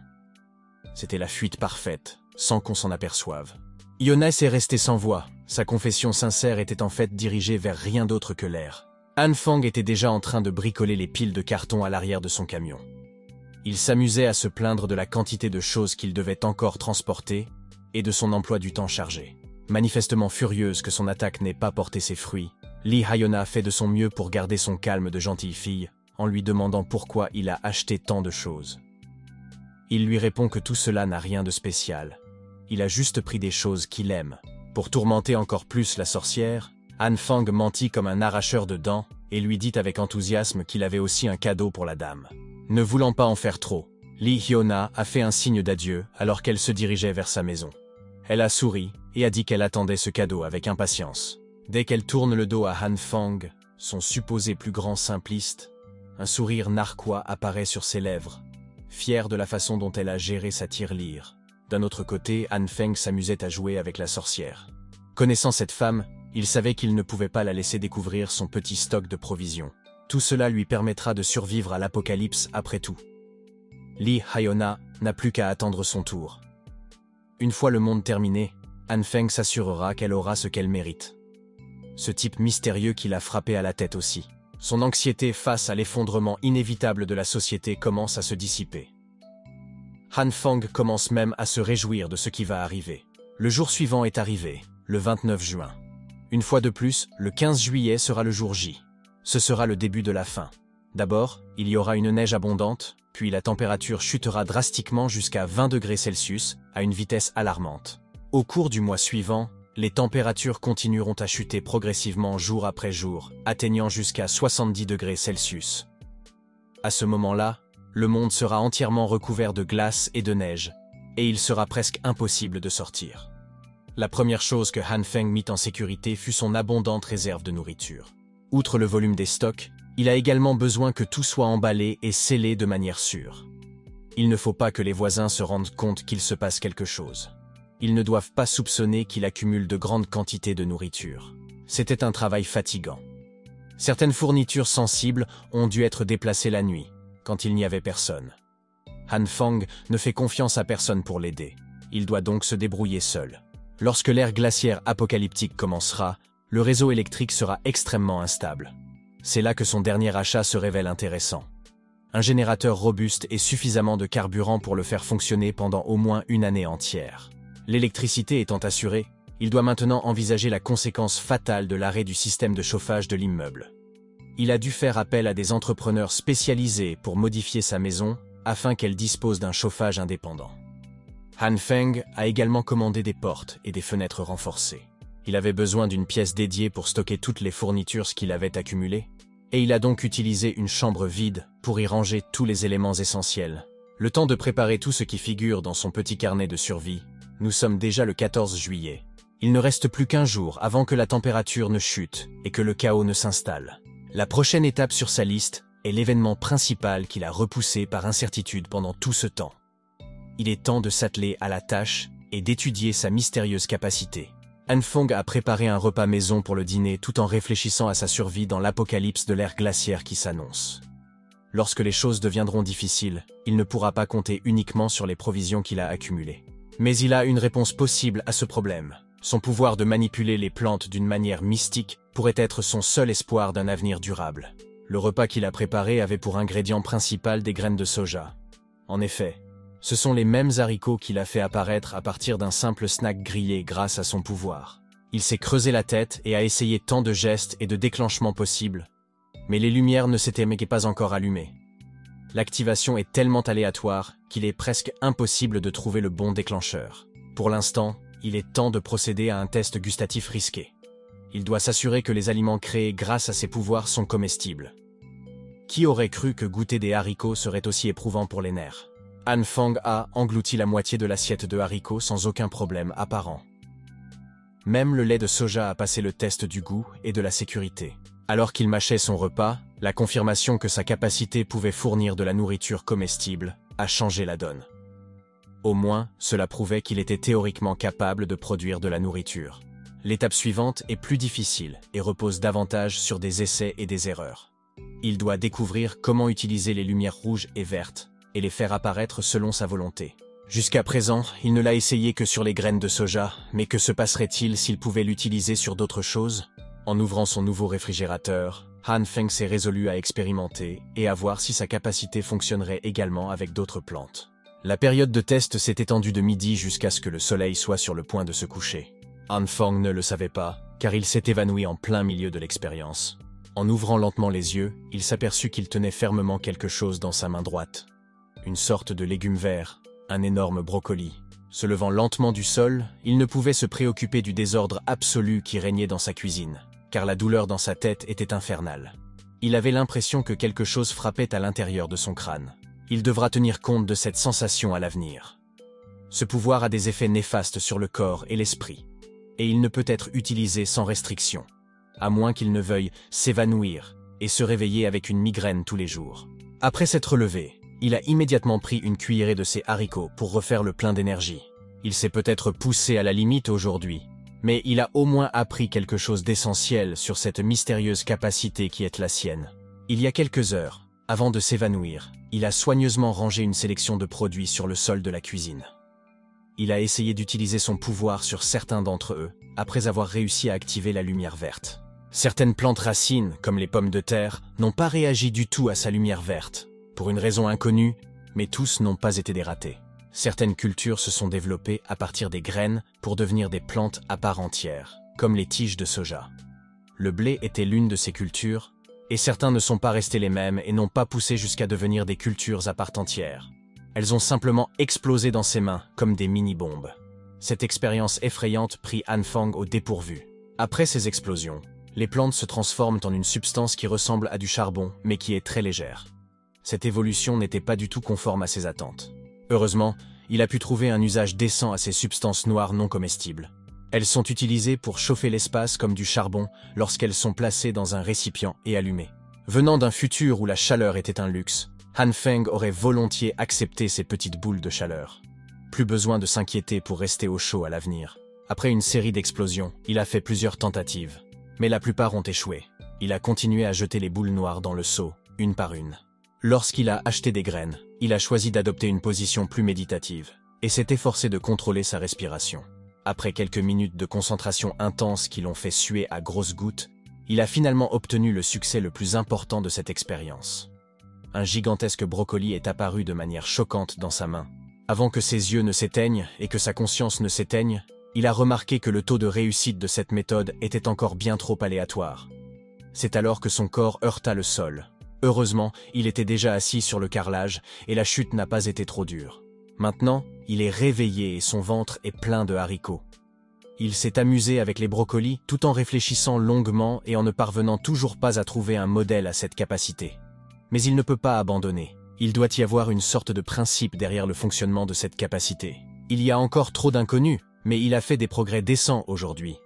C'était la fuite parfaite, sans qu'on s'en aperçoive. Hyona est resté sans voix. Sa confession sincère était en fait dirigée vers rien d'autre que l'air. Han Feng était déjà en train de bricoler les piles de carton à l'arrière de son camion. Il s'amusait à se plaindre de la quantité de choses qu'il devait encore transporter et de son emploi du temps chargé. Manifestement furieuse que son attaque n'ait pas porté ses fruits, Lee Hyona fait de son mieux pour garder son calme de gentille fille en lui demandant pourquoi il a acheté tant de choses. Il lui répond que tout cela n'a rien de spécial. Il a juste pris des choses qu'il aime. Pour tourmenter encore plus la sorcière, Han Feng mentit comme un arracheur de dents et lui dit avec enthousiasme qu'il avait aussi un cadeau pour la dame. Ne voulant pas en faire trop, Lee Hyona a fait un signe d'adieu alors qu'elle se dirigeait vers sa maison. Elle a souri et a dit qu'elle attendait ce cadeau avec impatience. Dès qu'elle tourne le dos à Han Feng, son supposé plus grand simpliste, un sourire narquois apparaît sur ses lèvres, fière de la façon dont elle a géré sa tirelire. D'un autre côté, Han Feng s'amusait à jouer avec la sorcière. Connaissant cette femme, il savait qu'il ne pouvait pas la laisser découvrir son petit stock de provisions. Tout cela lui permettra de survivre à l'apocalypse après tout. Lee Hyona n'a plus qu'à attendre son tour. Une fois le monde terminé, Han Feng s'assurera qu'elle aura ce qu'elle mérite. Ce type mystérieux qui l'a frappé à la tête aussi. Son anxiété face à l'effondrement inévitable de la société commence à se dissiper. Han Feng commence même à se réjouir de ce qui va arriver. Le jour suivant est arrivé. le 29 juin. Une fois de plus, le 15 juillet sera le jour J. Ce sera le début de la fin. D'abord, il y aura une neige abondante, puis la température chutera drastiquement jusqu'à 20 degrés Celsius à une vitesse alarmante. Au cours du mois suivant, les températures continueront à chuter progressivement jour après jour, atteignant jusqu'à 70 degrés Celsius. À ce moment-là, le monde sera entièrement recouvert de glace et de neige, et il sera presque impossible de sortir. La première chose que Han Feng mit en sécurité fut son abondante réserve de nourriture. Outre le volume des stocks, il a également besoin que tout soit emballé et scellé de manière sûre. Il ne faut pas que les voisins se rendent compte qu'il se passe quelque chose. Ils ne doivent pas soupçonner qu'il accumule de grandes quantités de nourriture. C'était un travail fatigant. Certaines fournitures sensibles ont dû être déplacées la nuit, quand il n'y avait personne. Han Feng ne fait confiance à personne pour l'aider. Il doit donc se débrouiller seul. Lorsque l'ère glaciaire apocalyptique commencera, le réseau électrique sera extrêmement instable. C'est là que son dernier achat se révèle intéressant. Un générateur robuste et suffisamment de carburant pour le faire fonctionner pendant au moins une année entière. L'électricité étant assurée, il doit maintenant envisager la conséquence fatale de l'arrêt du système de chauffage de l'immeuble. Il a dû faire appel à des entrepreneurs spécialisés pour modifier sa maison afin qu'elle dispose d'un chauffage indépendant. Han Feng a également commandé des portes et des fenêtres renforcées. Il avait besoin d'une pièce dédiée pour stocker toutes les fournitures qu'il avait accumulées, et il a donc utilisé une chambre vide pour y ranger tous les éléments essentiels. Le temps de préparer tout ce qui figure dans son petit carnet de survie, nous sommes déjà le 14 juillet. Il ne reste plus qu'un jour avant que la température ne chute et que le chaos ne s'installe. La prochaine étape sur sa liste est l'événement principal qu'il a repoussé par incertitude pendant tout ce temps. Il est temps de s'atteler à la tâche et d'étudier sa mystérieuse capacité. Han Feng a préparé un repas maison pour le dîner tout en réfléchissant à sa survie dans l'apocalypse de l'ère glaciaire qui s'annonce. Lorsque les choses deviendront difficiles, il ne pourra pas compter uniquement sur les provisions qu'il a accumulées. Mais il a une réponse possible à ce problème. Son pouvoir de manipuler les plantes d'une manière mystique pourrait être son seul espoir d'un avenir durable. Le repas qu'il a préparé avait pour ingrédient principal des graines de soja. En effet, ce sont les mêmes haricots qu'il a fait apparaître à partir d'un simple snack grillé grâce à son pouvoir. Il s'est creusé la tête et a essayé tant de gestes et de déclenchements possibles, mais les lumières ne s'étaient pas encore allumées. L'activation est tellement aléatoire qu'il est presque impossible de trouver le bon déclencheur. Pour l'instant, il est temps de procéder à un test gustatif risqué. Il doit s'assurer que les aliments créés grâce à ses pouvoirs sont comestibles. Qui aurait cru que goûter des haricots serait aussi éprouvant pour les nerfs? Han Feng a englouti la moitié de l'assiette de haricots sans aucun problème apparent. Même le lait de soja a passé le test du goût et de la sécurité. Alors qu'il mâchait son repas, la confirmation que sa capacité pouvait fournir de la nourriture comestible a changé la donne. Au moins, cela prouvait qu'il était théoriquement capable de produire de la nourriture. L'étape suivante est plus difficile et repose davantage sur des essais et des erreurs. Il doit découvrir comment utiliser les lumières rouges et vertes et les faire apparaître selon sa volonté. Jusqu'à présent, il ne l'a essayé que sur les graines de soja, mais que se passerait-il s'il pouvait l'utiliser sur d'autres choses? En ouvrant son nouveau réfrigérateur, Han Feng s'est résolu à expérimenter et à voir si sa capacité fonctionnerait également avec d'autres plantes. La période de test s'est étendue de midi jusqu'à ce que le soleil soit sur le point de se coucher. Han Feng ne le savait pas, car il s'est évanoui en plein milieu de l'expérience. En ouvrant lentement les yeux, il s'aperçut qu'il tenait fermement quelque chose dans sa main droite. Une sorte de légume vert, un énorme brocoli. Se levant lentement du sol, il ne pouvait se préoccuper du désordre absolu qui régnait dans sa cuisine, car la douleur dans sa tête était infernale. Il avait l'impression que quelque chose frappait à l'intérieur de son crâne. Il devra tenir compte de cette sensation à l'avenir. Ce pouvoir a des effets néfastes sur le corps et l'esprit, et il ne peut être utilisé sans restriction, à moins qu'il ne veuille s'évanouir et se réveiller avec une migraine tous les jours. Après s'être levé, il a immédiatement pris une cuillerée de ses haricots pour refaire le plein d'énergie. Il s'est peut-être poussé à la limite aujourd'hui, mais il a au moins appris quelque chose d'essentiel sur cette mystérieuse capacité qui est la sienne. Il y a quelques heures, avant de s'évanouir, il a soigneusement rangé une sélection de produits sur le sol de la cuisine. Il a essayé d'utiliser son pouvoir sur certains d'entre eux, après avoir réussi à activer la lumière verte. Certaines plantes racines, comme les pommes de terre, n'ont pas réagi du tout à sa lumière verte, pour une raison inconnue, mais tous n'ont pas été des ratés. Certaines cultures se sont développées à partir des graines pour devenir des plantes à part entière, comme les tiges de soja. Le blé était l'une de ces cultures, et certains ne sont pas restés les mêmes et n'ont pas poussé jusqu'à devenir des cultures à part entière. Elles ont simplement explosé dans ses mains comme des mini-bombes. Cette expérience effrayante prit Han Fang au dépourvu. Après ces explosions, les plantes se transforment en une substance qui ressemble à du charbon, mais qui est très légère. Cette évolution n'était pas du tout conforme à ses attentes. Heureusement, il a pu trouver un usage décent à ces substances noires non comestibles. Elles sont utilisées pour chauffer l'espace comme du charbon lorsqu'elles sont placées dans un récipient et allumées. Venant d'un futur où la chaleur était un luxe, Han Feng aurait volontiers accepté ces petites boules de chaleur. Plus besoin de s'inquiéter pour rester au chaud à l'avenir. Après une série d'explosions, il a fait plusieurs tentatives, mais la plupart ont échoué. Il a continué à jeter les boules noires dans le seau, une par une. Lorsqu'il a acheté des graines, il a choisi d'adopter une position plus méditative, et s'est efforcé de contrôler sa respiration. Après quelques minutes de concentration intense qui l'ont fait suer à grosses gouttes, il a finalement obtenu le succès le plus important de cette expérience. Un gigantesque brocoli est apparu de manière choquante dans sa main. Avant que ses yeux ne s'éteignent et que sa conscience ne s'éteigne, il a remarqué que le taux de réussite de cette méthode était encore bien trop aléatoire. C'est alors que son corps heurta le sol. Heureusement, il était déjà assis sur le carrelage et la chute n'a pas été trop dure. Maintenant, il est réveillé et son ventre est plein de haricots. Il s'est amusé avec les brocolis tout en réfléchissant longuement et en ne parvenant toujours pas à trouver un modèle à cette capacité. Mais il ne peut pas abandonner. Il doit y avoir une sorte de principe derrière le fonctionnement de cette capacité. Il y a encore trop d'inconnus, mais il a fait des progrès décents aujourd'hui.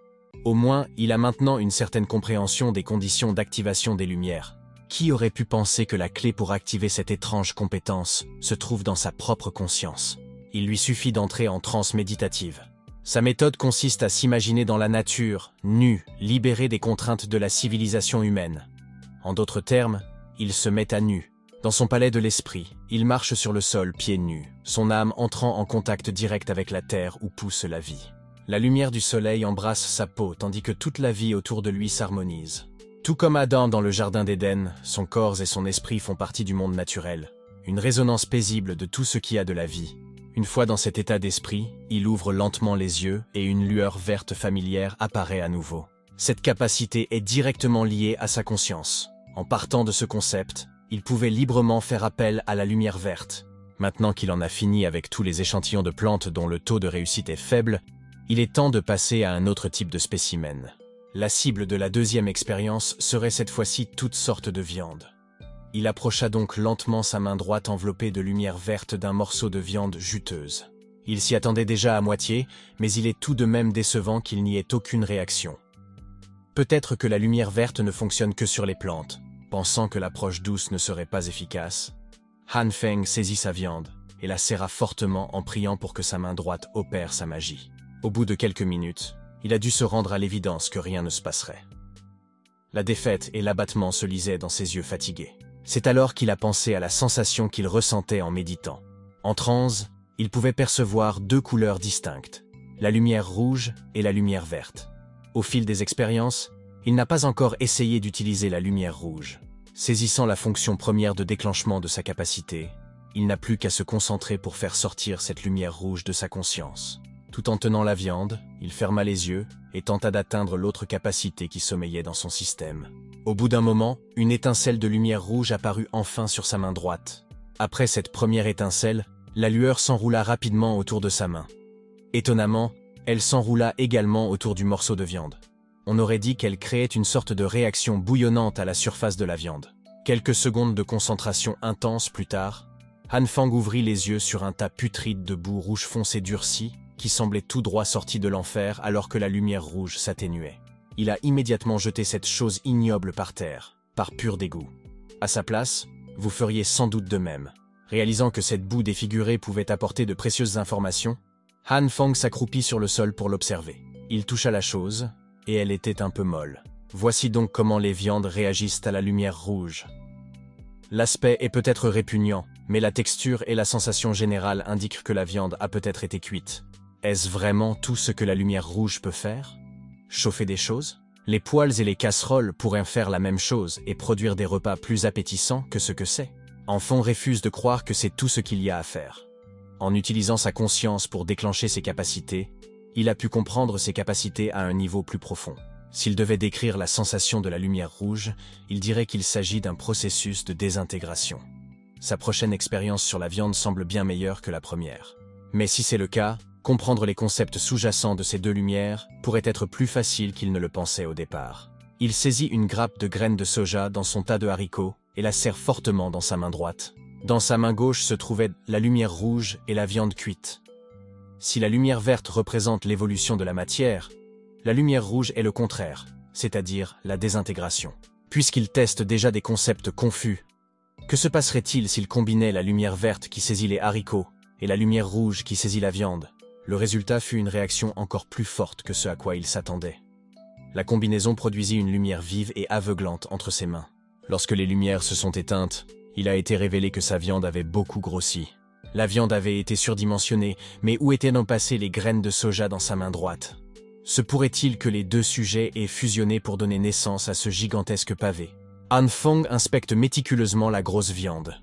Au moins, il a maintenant une certaine compréhension des conditions d'activation des lumières. Qui aurait pu penser que la clé pour activer cette étrange compétence se trouve dans sa propre conscience? Il lui suffit d'entrer en transe méditative. Sa méthode consiste à s'imaginer dans la nature, nu, libéré des contraintes de la civilisation humaine. En d'autres termes, il se met à nu. Dans son palais de l'esprit, il marche sur le sol pieds nus, son âme entrant en contact direct avec la terre où pousse la vie. La lumière du soleil embrasse sa peau tandis que toute la vie autour de lui s'harmonise. Tout comme Adam dans le jardin d'Éden, son corps et son esprit font partie du monde naturel, une résonance paisible de tout ce qui a de la vie. Une fois dans cet état d'esprit, il ouvre lentement les yeux et une lueur verte familière apparaît à nouveau. Cette capacité est directement liée à sa conscience. En partant de ce concept, il pouvait librement faire appel à la lumière verte. Maintenant qu'il en a fini avec tous les échantillons de plantes dont le taux de réussite est faible, il est temps de passer à un autre type de spécimen. La cible de la deuxième expérience serait cette fois-ci toutes sortes de viandes. Il approcha donc lentement sa main droite enveloppée de lumière verte d'un morceau de viande juteuse. Il s'y attendait déjà à moitié, mais il est tout de même décevant qu'il n'y ait aucune réaction. Peut-être que la lumière verte ne fonctionne que sur les plantes. Pensant que l'approche douce ne serait pas efficace, Han Feng saisit sa viande et la serra fortement en priant pour que sa main droite opère sa magie. Au bout de quelques minutes, il a dû se rendre à l'évidence que rien ne se passerait. La défaite et l'abattement se lisaient dans ses yeux fatigués. C'est alors qu'il a pensé à la sensation qu'il ressentait en méditant. En transe, il pouvait percevoir deux couleurs distinctes, la lumière rouge et la lumière verte. Au fil des expériences, il n'a pas encore essayé d'utiliser la lumière rouge. Saisissant la fonction première de déclenchement de sa capacité, il n'a plus qu'à se concentrer pour faire sortir cette lumière rouge de sa conscience. Tout en tenant la viande, il ferma les yeux et tenta d'atteindre l'autre capacité qui sommeillait dans son système. Au bout d'un moment, une étincelle de lumière rouge apparut enfin sur sa main droite. Après cette première étincelle, la lueur s'enroula rapidement autour de sa main. Étonnamment, elle s'enroula également autour du morceau de viande. On aurait dit qu'elle créait une sorte de réaction bouillonnante à la surface de la viande. Quelques secondes de concentration intense plus tard, Han Fang ouvrit les yeux sur un tas putride de boue rouge foncé durci qui semblait tout droit sorti de l'enfer alors que la lumière rouge s'atténuait. Il a immédiatement jeté cette chose ignoble par terre, par pur dégoût. À sa place, vous feriez sans doute de même. Réalisant que cette boue défigurée pouvait apporter de précieuses informations, Han Fang s'accroupit sur le sol pour l'observer. Il toucha la chose, et elle était un peu molle. Voici donc comment les viandes réagissent à la lumière rouge. L'aspect est peut-être répugnant, mais la texture et la sensation générale indiquent que la viande a peut-être été cuite. Est-ce vraiment tout ce que la lumière rouge peut faire? Chauffer des choses? Les poêles et les casseroles pourraient faire la même chose et produire des repas plus appétissants que ce que c'est. Enfant refuse de croire que c'est tout ce qu'il y a à faire. En utilisant sa conscience pour déclencher ses capacités, il a pu comprendre ses capacités à un niveau plus profond. S'il devait décrire la sensation de la lumière rouge, il dirait qu'il s'agit d'un processus de désintégration. Sa prochaine expérience sur la viande semble bien meilleure que la première. Mais si c'est le cas, comprendre les concepts sous-jacents de ces deux lumières pourrait être plus facile qu'il ne le pensait au départ. Il saisit une grappe de graines de soja dans son tas de haricots et la serre fortement dans sa main droite. Dans sa main gauche se trouvait la lumière rouge et la viande cuite. Si la lumière verte représente l'évolution de la matière, la lumière rouge est le contraire, c'est-à-dire la désintégration. Puisqu'il teste déjà des concepts confus, que se passerait-il s'il combinait la lumière verte qui saisit les haricots et la lumière rouge qui saisit la viande? Le résultat fut une réaction encore plus forte que ce à quoi il s'attendait. La combinaison produisit une lumière vive et aveuglante entre ses mains. Lorsque les lumières se sont éteintes, il a été révélé que sa viande avait beaucoup grossi. La viande avait été surdimensionnée, mais où étaient donc passées les graines de soja dans sa main droite? Se pourrait-il que les deux sujets aient fusionné pour donner naissance à ce gigantesque pavé? Han Feng inspecte méticuleusement la grosse viande.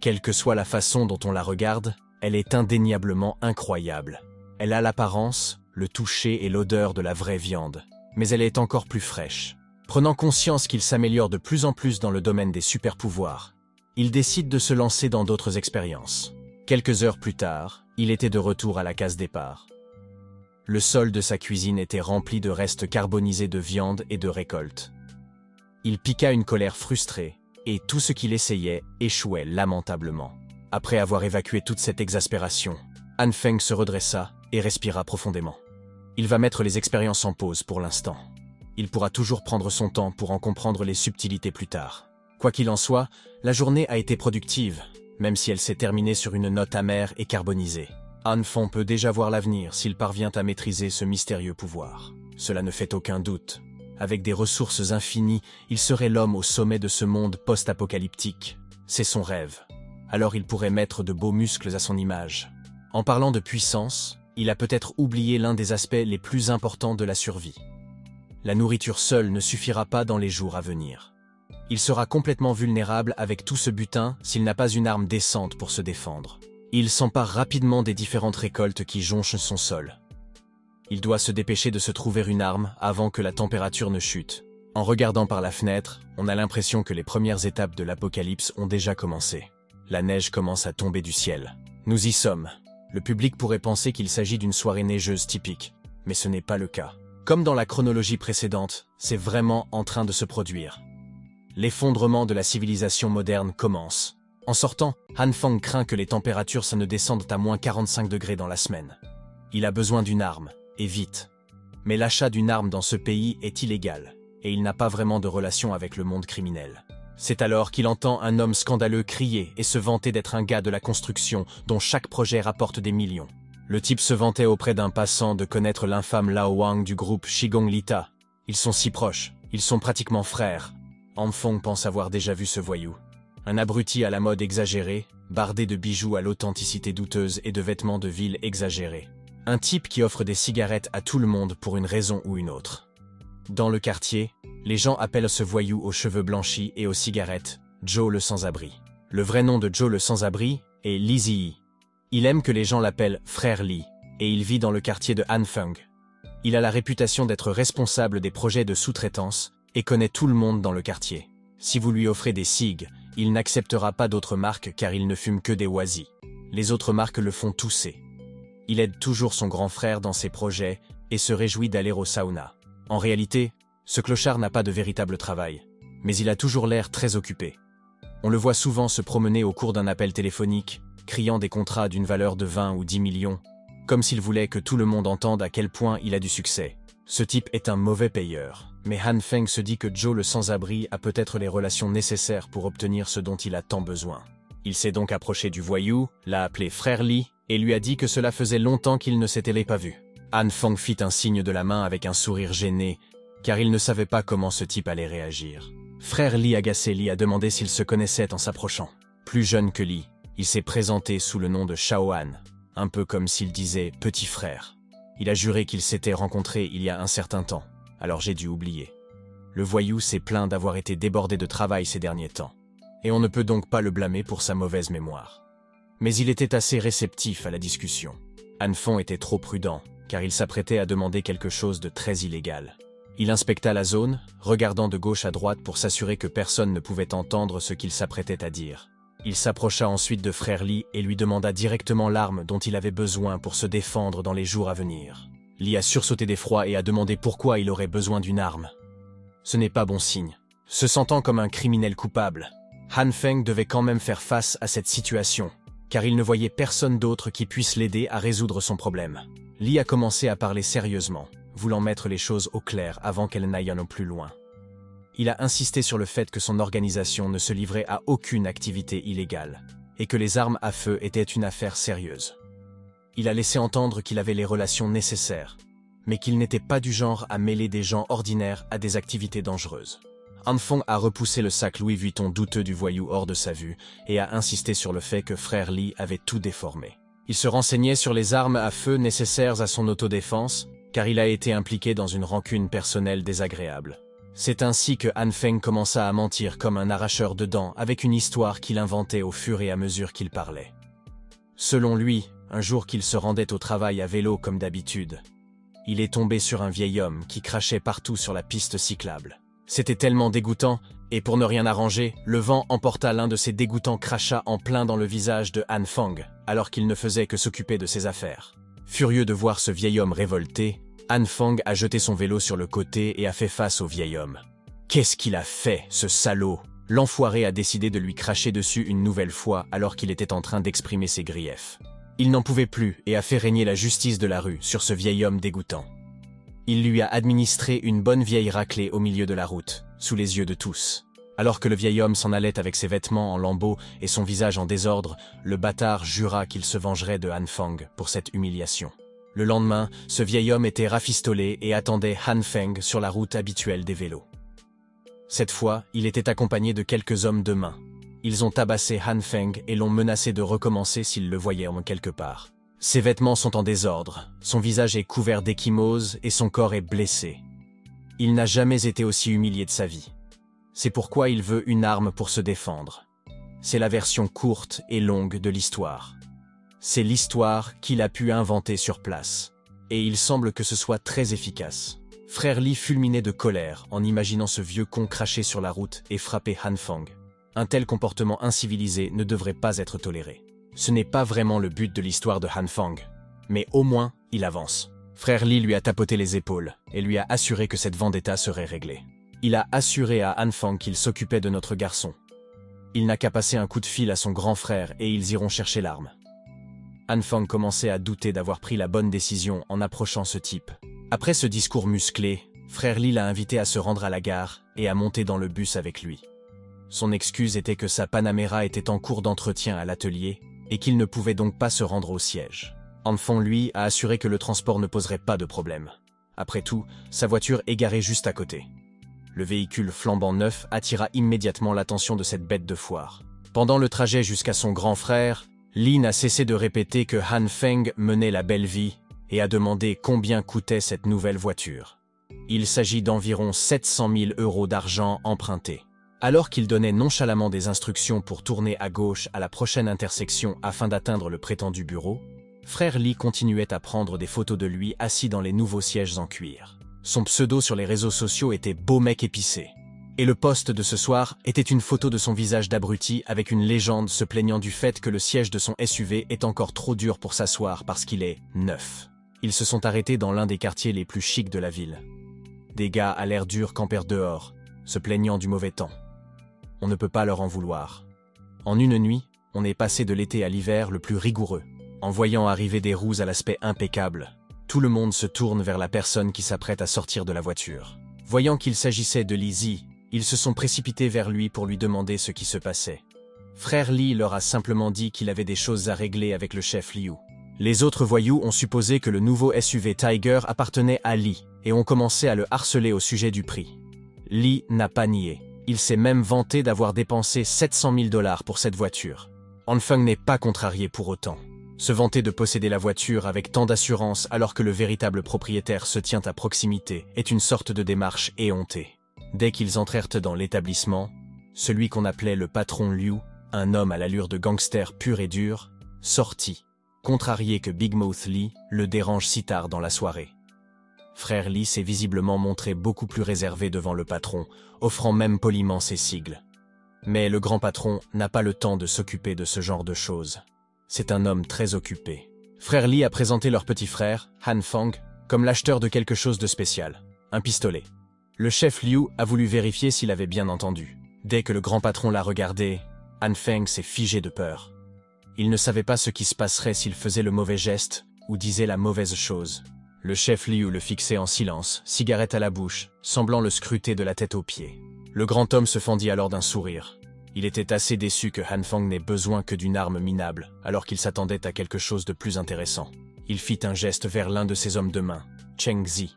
Quelle que soit la façon dont on la regarde, elle est indéniablement incroyable. Elle a l'apparence, le toucher et l'odeur de la vraie viande, mais elle est encore plus fraîche. Prenant conscience qu'il s'améliore de plus en plus dans le domaine des super-pouvoirs, il décide de se lancer dans d'autres expériences. Quelques heures plus tard, il était de retour à la case départ. Le sol de sa cuisine était rempli de restes carbonisés de viande et de récoltes. Il piqua une colère frustrée, et tout ce qu'il essayait échouait lamentablement. Après avoir évacué toute cette exaspération, Han Feng se redressa et respira profondément. Il va mettre les expériences en pause pour l'instant. Il pourra toujours prendre son temps pour en comprendre les subtilités plus tard. Quoi qu'il en soit, la journée a été productive, même si elle s'est terminée sur une note amère et carbonisée. Han Feng peut déjà voir l'avenir s'il parvient à maîtriser ce mystérieux pouvoir. Cela ne fait aucun doute. Avec des ressources infinies, il serait l'homme au sommet de ce monde post-apocalyptique. C'est son rêve. Alors il pourrait mettre de beaux muscles à son image. En parlant de puissance, il a peut-être oublié l'un des aspects les plus importants de la survie. La nourriture seule ne suffira pas dans les jours à venir. Il sera complètement vulnérable avec tout ce butin s'il n'a pas une arme décente pour se défendre. Il s'empare rapidement des différentes récoltes qui jonchent son sol. Il doit se dépêcher de se trouver une arme avant que la température ne chute. En regardant par la fenêtre, on a l'impression que les premières étapes de l'apocalypse ont déjà commencé. La neige commence à tomber du ciel. Nous y sommes. Le public pourrait penser qu'il s'agit d'une soirée neigeuse typique, mais ce n'est pas le cas. Comme dans la chronologie précédente, c'est vraiment en train de se produire. L'effondrement de la civilisation moderne commence. En sortant, Han Feng craint que les températures ne descendent à moins 45 degrés dans la semaine. Il a besoin d'une arme, et vite. Mais l'achat d'une arme dans ce pays est illégal, et il n'a pas vraiment de relation avec le monde criminel. C'est alors qu'il entend un homme scandaleux crier et se vanter d'être un gars de la construction dont chaque projet rapporte des millions. Le type se vantait auprès d'un passant de connaître l'infâme Lao Wang du groupe Shigong Lita. Ils sont si proches, ils sont pratiquement frères. Han Feng pense avoir déjà vu ce voyou. Un abruti à la mode exagérée, bardé de bijoux à l'authenticité douteuse et de vêtements de ville exagérés. Un type qui offre des cigarettes à tout le monde pour une raison ou une autre. Dans le quartier, les gens appellent ce voyou aux cheveux blanchis et aux cigarettes Joe le sans-abri. Le vrai nom de Joe le sans-abri est Li Ziyi. Il aime que les gens l'appellent Frère Li, et il vit dans le quartier de Han Feng. Il a la réputation d'être responsable des projets de sous-traitance et connaît tout le monde dans le quartier. Si vous lui offrez des cigues, il n'acceptera pas d'autres marques car il ne fume que des oisies. Les autres marques le font tousser. Il aide toujours son grand frère dans ses projets et se réjouit d'aller au sauna. En réalité, ce clochard n'a pas de véritable travail, mais il a toujours l'air très occupé. On le voit souvent se promener au cours d'un appel téléphonique, criant des contrats d'une valeur de 20 ou 10 millions, comme s'il voulait que tout le monde entende à quel point il a du succès. Ce type est un mauvais payeur, mais Han Feng se dit que Joe le sans-abri a peut-être les relations nécessaires pour obtenir ce dont il a tant besoin. Il s'est donc approché du voyou, l'a appelé Frère Li, et lui a dit que cela faisait longtemps qu'il ne s'était pas vu. Han Feng fit un signe de la main avec un sourire gêné, car il ne savait pas comment ce type allait réagir. Frère Li agacé Li a demandé s'ils se connaissaient en s'approchant. Plus jeune que Li, il s'est présenté sous le nom de Shaohan, un peu comme s'il disait « petit frère ». Il a juré qu'ils s'étaient rencontrés il y a un certain temps, alors j'ai dû oublier. Le voyou s'est plaint d'avoir été débordé de travail ces derniers temps, et on ne peut donc pas le blâmer pour sa mauvaise mémoire. Mais il était assez réceptif à la discussion. Han Feng était trop prudent, car il s'apprêtait à demander quelque chose de très illégal. Il inspecta la zone, regardant de gauche à droite pour s'assurer que personne ne pouvait entendre ce qu'il s'apprêtait à dire. Il s'approcha ensuite de Frère Li et lui demanda directement l'arme dont il avait besoin pour se défendre dans les jours à venir. Li a sursauté d'effroi et a demandé pourquoi il aurait besoin d'une arme. Ce n'est pas bon signe. Se sentant comme un criminel coupable, Han Feng devait quand même faire face à cette situation, car il ne voyait personne d'autre qui puisse l'aider à résoudre son problème. Li a commencé à parler sérieusement, voulant mettre les choses au clair avant qu'elles n'aillent non plus loin. Il a insisté sur le fait que son organisation ne se livrait à aucune activité illégale, et que les armes à feu étaient une affaire sérieuse. Il a laissé entendre qu'il avait les relations nécessaires, mais qu'il n'était pas du genre à mêler des gens ordinaires à des activités dangereuses. Han Feng a repoussé le sac Louis Vuitton douteux du voyou hors de sa vue et a insisté sur le fait que Frère Li avait tout déformé. Il se renseignait sur les armes à feu nécessaires à son autodéfense, car il a été impliqué dans une rancune personnelle désagréable. C'est ainsi que Han Feng commença à mentir comme un arracheur de dents avec une histoire qu'il inventait au fur et à mesure qu'il parlait. Selon lui, un jour qu'il se rendait au travail à vélo comme d'habitude, il est tombé sur un vieil homme qui crachait partout sur la piste cyclable. C'était tellement dégoûtant, et pour ne rien arranger, le vent emporta l'un de ces dégoûtants crachats en plein dans le visage de Han Feng, alors qu'il ne faisait que s'occuper de ses affaires. Furieux de voir ce vieil homme révolté, Han Feng a jeté son vélo sur le côté et a fait face au vieil homme. Qu'est-ce qu'il a fait, ce salaud? L'enfoiré a décidé de lui cracher dessus une nouvelle fois alors qu'il était en train d'exprimer ses griefs. Il n'en pouvait plus et a fait régner la justice de la rue sur ce vieil homme dégoûtant. Il lui a administré une bonne vieille raclée au milieu de la route, sous les yeux de tous. Alors que le vieil homme s'en allait avec ses vêtements en lambeaux et son visage en désordre, le bâtard jura qu'il se vengerait de Han Feng pour cette humiliation. Le lendemain, ce vieil homme était rafistolé et attendait Han Feng sur la route habituelle des vélos. Cette fois, il était accompagné de quelques hommes de main. Ils ont tabassé Han Feng et l'ont menacé de recommencer s'ils le voyaient en quelque part. Ses vêtements sont en désordre, son visage est couvert d'ecchymoses et son corps est blessé. Il n'a jamais été aussi humilié de sa vie. C'est pourquoi il veut une arme pour se défendre. C'est la version courte et longue de l'histoire. C'est l'histoire qu'il a pu inventer sur place. Et il semble que ce soit très efficace. Frère Li fulminait de colère en imaginant ce vieux con cracher sur la route et frapper Han Feng. Un tel comportement incivilisé ne devrait pas être toléré. Ce n'est pas vraiment le but de l'histoire de Han Feng, mais au moins, il avance. Frère Li lui a tapoté les épaules et lui a assuré que cette vendetta serait réglée. Il a assuré à Han Feng qu'il s'occupait de notre garçon. Il n'a qu'à passer un coup de fil à son grand frère et ils iront chercher l'arme. Han Feng commençait à douter d'avoir pris la bonne décision en approchant ce type. Après ce discours musclé, Frère Li l'a invité à se rendre à la gare et à monter dans le bus avec lui. Son excuse était que sa Panamera était en cours d'entretien à l'atelier et qu'il ne pouvait donc pas se rendre au siège. Han Feng, lui, a assuré que le transport ne poserait pas de problème. Après tout, sa voiture est garée juste à côté. Le véhicule flambant neuf attira immédiatement l'attention de cette bête de foire. Pendant le trajet jusqu'à son grand frère, Li n'a cessé de répéter que Han Feng menait la belle vie et a demandé combien coûtait cette nouvelle voiture. Il s'agit d'environ 700 000 € d'argent emprunté. Alors qu'il donnait nonchalamment des instructions pour tourner à gauche à la prochaine intersection afin d'atteindre le prétendu bureau, Frère Li continuait à prendre des photos de lui assis dans les nouveaux sièges en cuir. Son pseudo sur les réseaux sociaux était « Beau mec épicé ». Et le post de ce soir était une photo de son visage d'abruti avec une légende se plaignant du fait que le siège de son SUV est encore trop dur pour s'asseoir parce qu'il est neuf. Ils se sont arrêtés dans l'un des quartiers les plus chics de la ville. Des gars à l'air dur campèrent dehors, se plaignant du mauvais temps. On ne peut pas leur en vouloir. En une nuit, on est passé de l'été à l'hiver le plus rigoureux. En voyant arriver des roues à l'aspect impeccable, tout le monde se tourne vers la personne qui s'apprête à sortir de la voiture. Voyant qu'il s'agissait de Lizzie, ils se sont précipités vers lui pour lui demander ce qui se passait. Frère Li leur a simplement dit qu'il avait des choses à régler avec le chef Liu. Les autres voyous ont supposé que le nouveau SUV Tiger appartenait à Li et ont commencé à le harceler au sujet du prix. Li n'a pas nié. Il s'est même vanté d'avoir dépensé 700 000 $ pour cette voiture. Han Feng n'est pas contrarié pour autant. Se vanter de posséder la voiture avec tant d'assurance alors que le véritable propriétaire se tient à proximité est une sorte de démarche éhontée. Dès qu'ils entrèrent dans l'établissement, celui qu'on appelait le patron Liu, un homme à l'allure de gangster pur et dur, sortit, contrarié que Big Mouth Lee le dérange si tard dans la soirée. Frère Lee s'est visiblement montré beaucoup plus réservé devant le patron, offrant même poliment ses sigles. Mais le grand patron n'a pas le temps de s'occuper de ce genre de choses. C'est un homme très occupé. Frère Lee a présenté leur petit frère, Han Feng, comme l'acheteur de quelque chose de spécial, un pistolet. Le chef Liu a voulu vérifier s'il avait bien entendu. Dès que le grand patron l'a regardé, Han Feng s'est figé de peur. Il ne savait pas ce qui se passerait s'il faisait le mauvais geste ou disait la mauvaise chose. Le chef Liu le fixait en silence, cigarette à la bouche, semblant le scruter de la tête aux pieds. Le grand homme se fendit alors d'un sourire. Il était assez déçu que Han Feng n'ait besoin que d'une arme minable, alors qu'il s'attendait à quelque chose de plus intéressant. Il fit un geste vers l'un de ses hommes de main, Cheng Zi.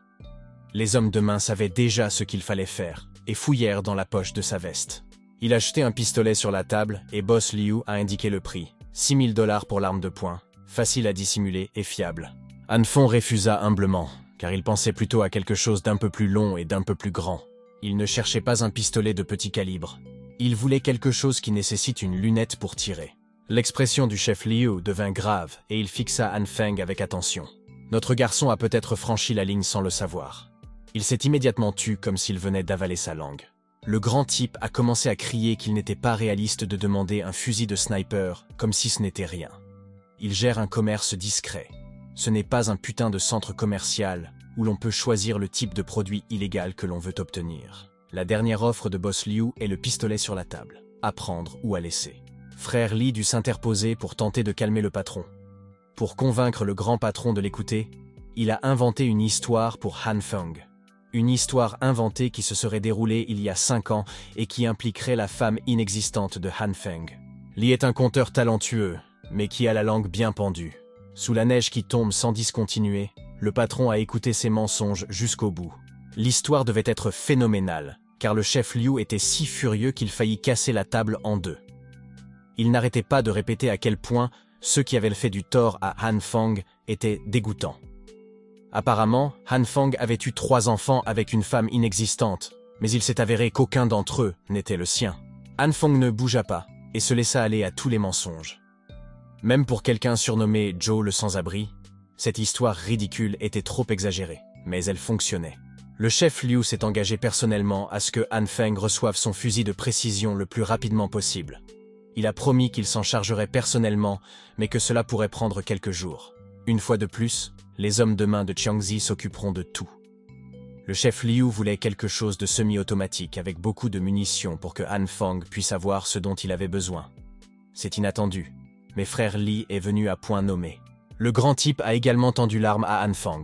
Les hommes de main savaient déjà ce qu'il fallait faire, et fouillèrent dans la poche de sa veste. Il a jeté un pistolet sur la table, et Boss Liu a indiqué le prix. 6 000 $ pour l'arme de poing, facile à dissimuler et fiable. Han Feng refusa humblement, car il pensait plutôt à quelque chose d'un peu plus long et d'un peu plus grand. Il ne cherchait pas un pistolet de petit calibre. Il voulait quelque chose qui nécessite une lunette pour tirer. L'expression du chef Liu devint grave et il fixa Han Feng avec attention. Notre garçon a peut-être franchi la ligne sans le savoir. Il s'est immédiatement tu comme s'il venait d'avaler sa langue. Le grand type a commencé à crier qu'il n'était pas réaliste de demander un fusil de sniper comme si ce n'était rien. Il gère un commerce discret. Ce n'est pas un putain de centre commercial où l'on peut choisir le type de produit illégal que l'on veut obtenir. La dernière offre de Boss Liu est le pistolet sur la table, à prendre ou à laisser. Frère Lee dut s'interposer pour tenter de calmer le patron. Pour convaincre le grand patron de l'écouter, il a inventé une histoire pour Han Feng. Une histoire inventée qui se serait déroulée il y a 5 ans et qui impliquerait la femme inexistante de Han Feng. Lee est un conteur talentueux, mais qui a la langue bien pendue. Sous la neige qui tombe sans discontinuer, le patron a écouté ses mensonges jusqu'au bout. L'histoire devait être phénoménale, car le chef Liu était si furieux qu'il faillit casser la table en deux. Il n'arrêtait pas de répéter à quel point ceux qui avaient fait du tort à Han Feng étaient dégoûtants. Apparemment, Han Feng avait eu 3 enfants avec une femme inexistante, mais il s'est avéré qu'aucun d'entre eux n'était le sien. Han Feng ne bougea pas et se laissa aller à tous les mensonges. Même pour quelqu'un surnommé Joe le sans-abri, cette histoire ridicule était trop exagérée, mais elle fonctionnait. Le chef Liu s'est engagé personnellement à ce que Han Feng reçoive son fusil de précision le plus rapidement possible. Il a promis qu'il s'en chargerait personnellement, mais que cela pourrait prendre quelques jours. Une fois de plus, les hommes de main de Xiangzi s'occuperont de tout. Le chef Liu voulait quelque chose de semi-automatique avec beaucoup de munitions pour que Han Feng puisse avoir ce dont il avait besoin. C'est inattendu, mais frère Li est venu à point nommé. Le grand type a également tendu l'arme à Han Feng.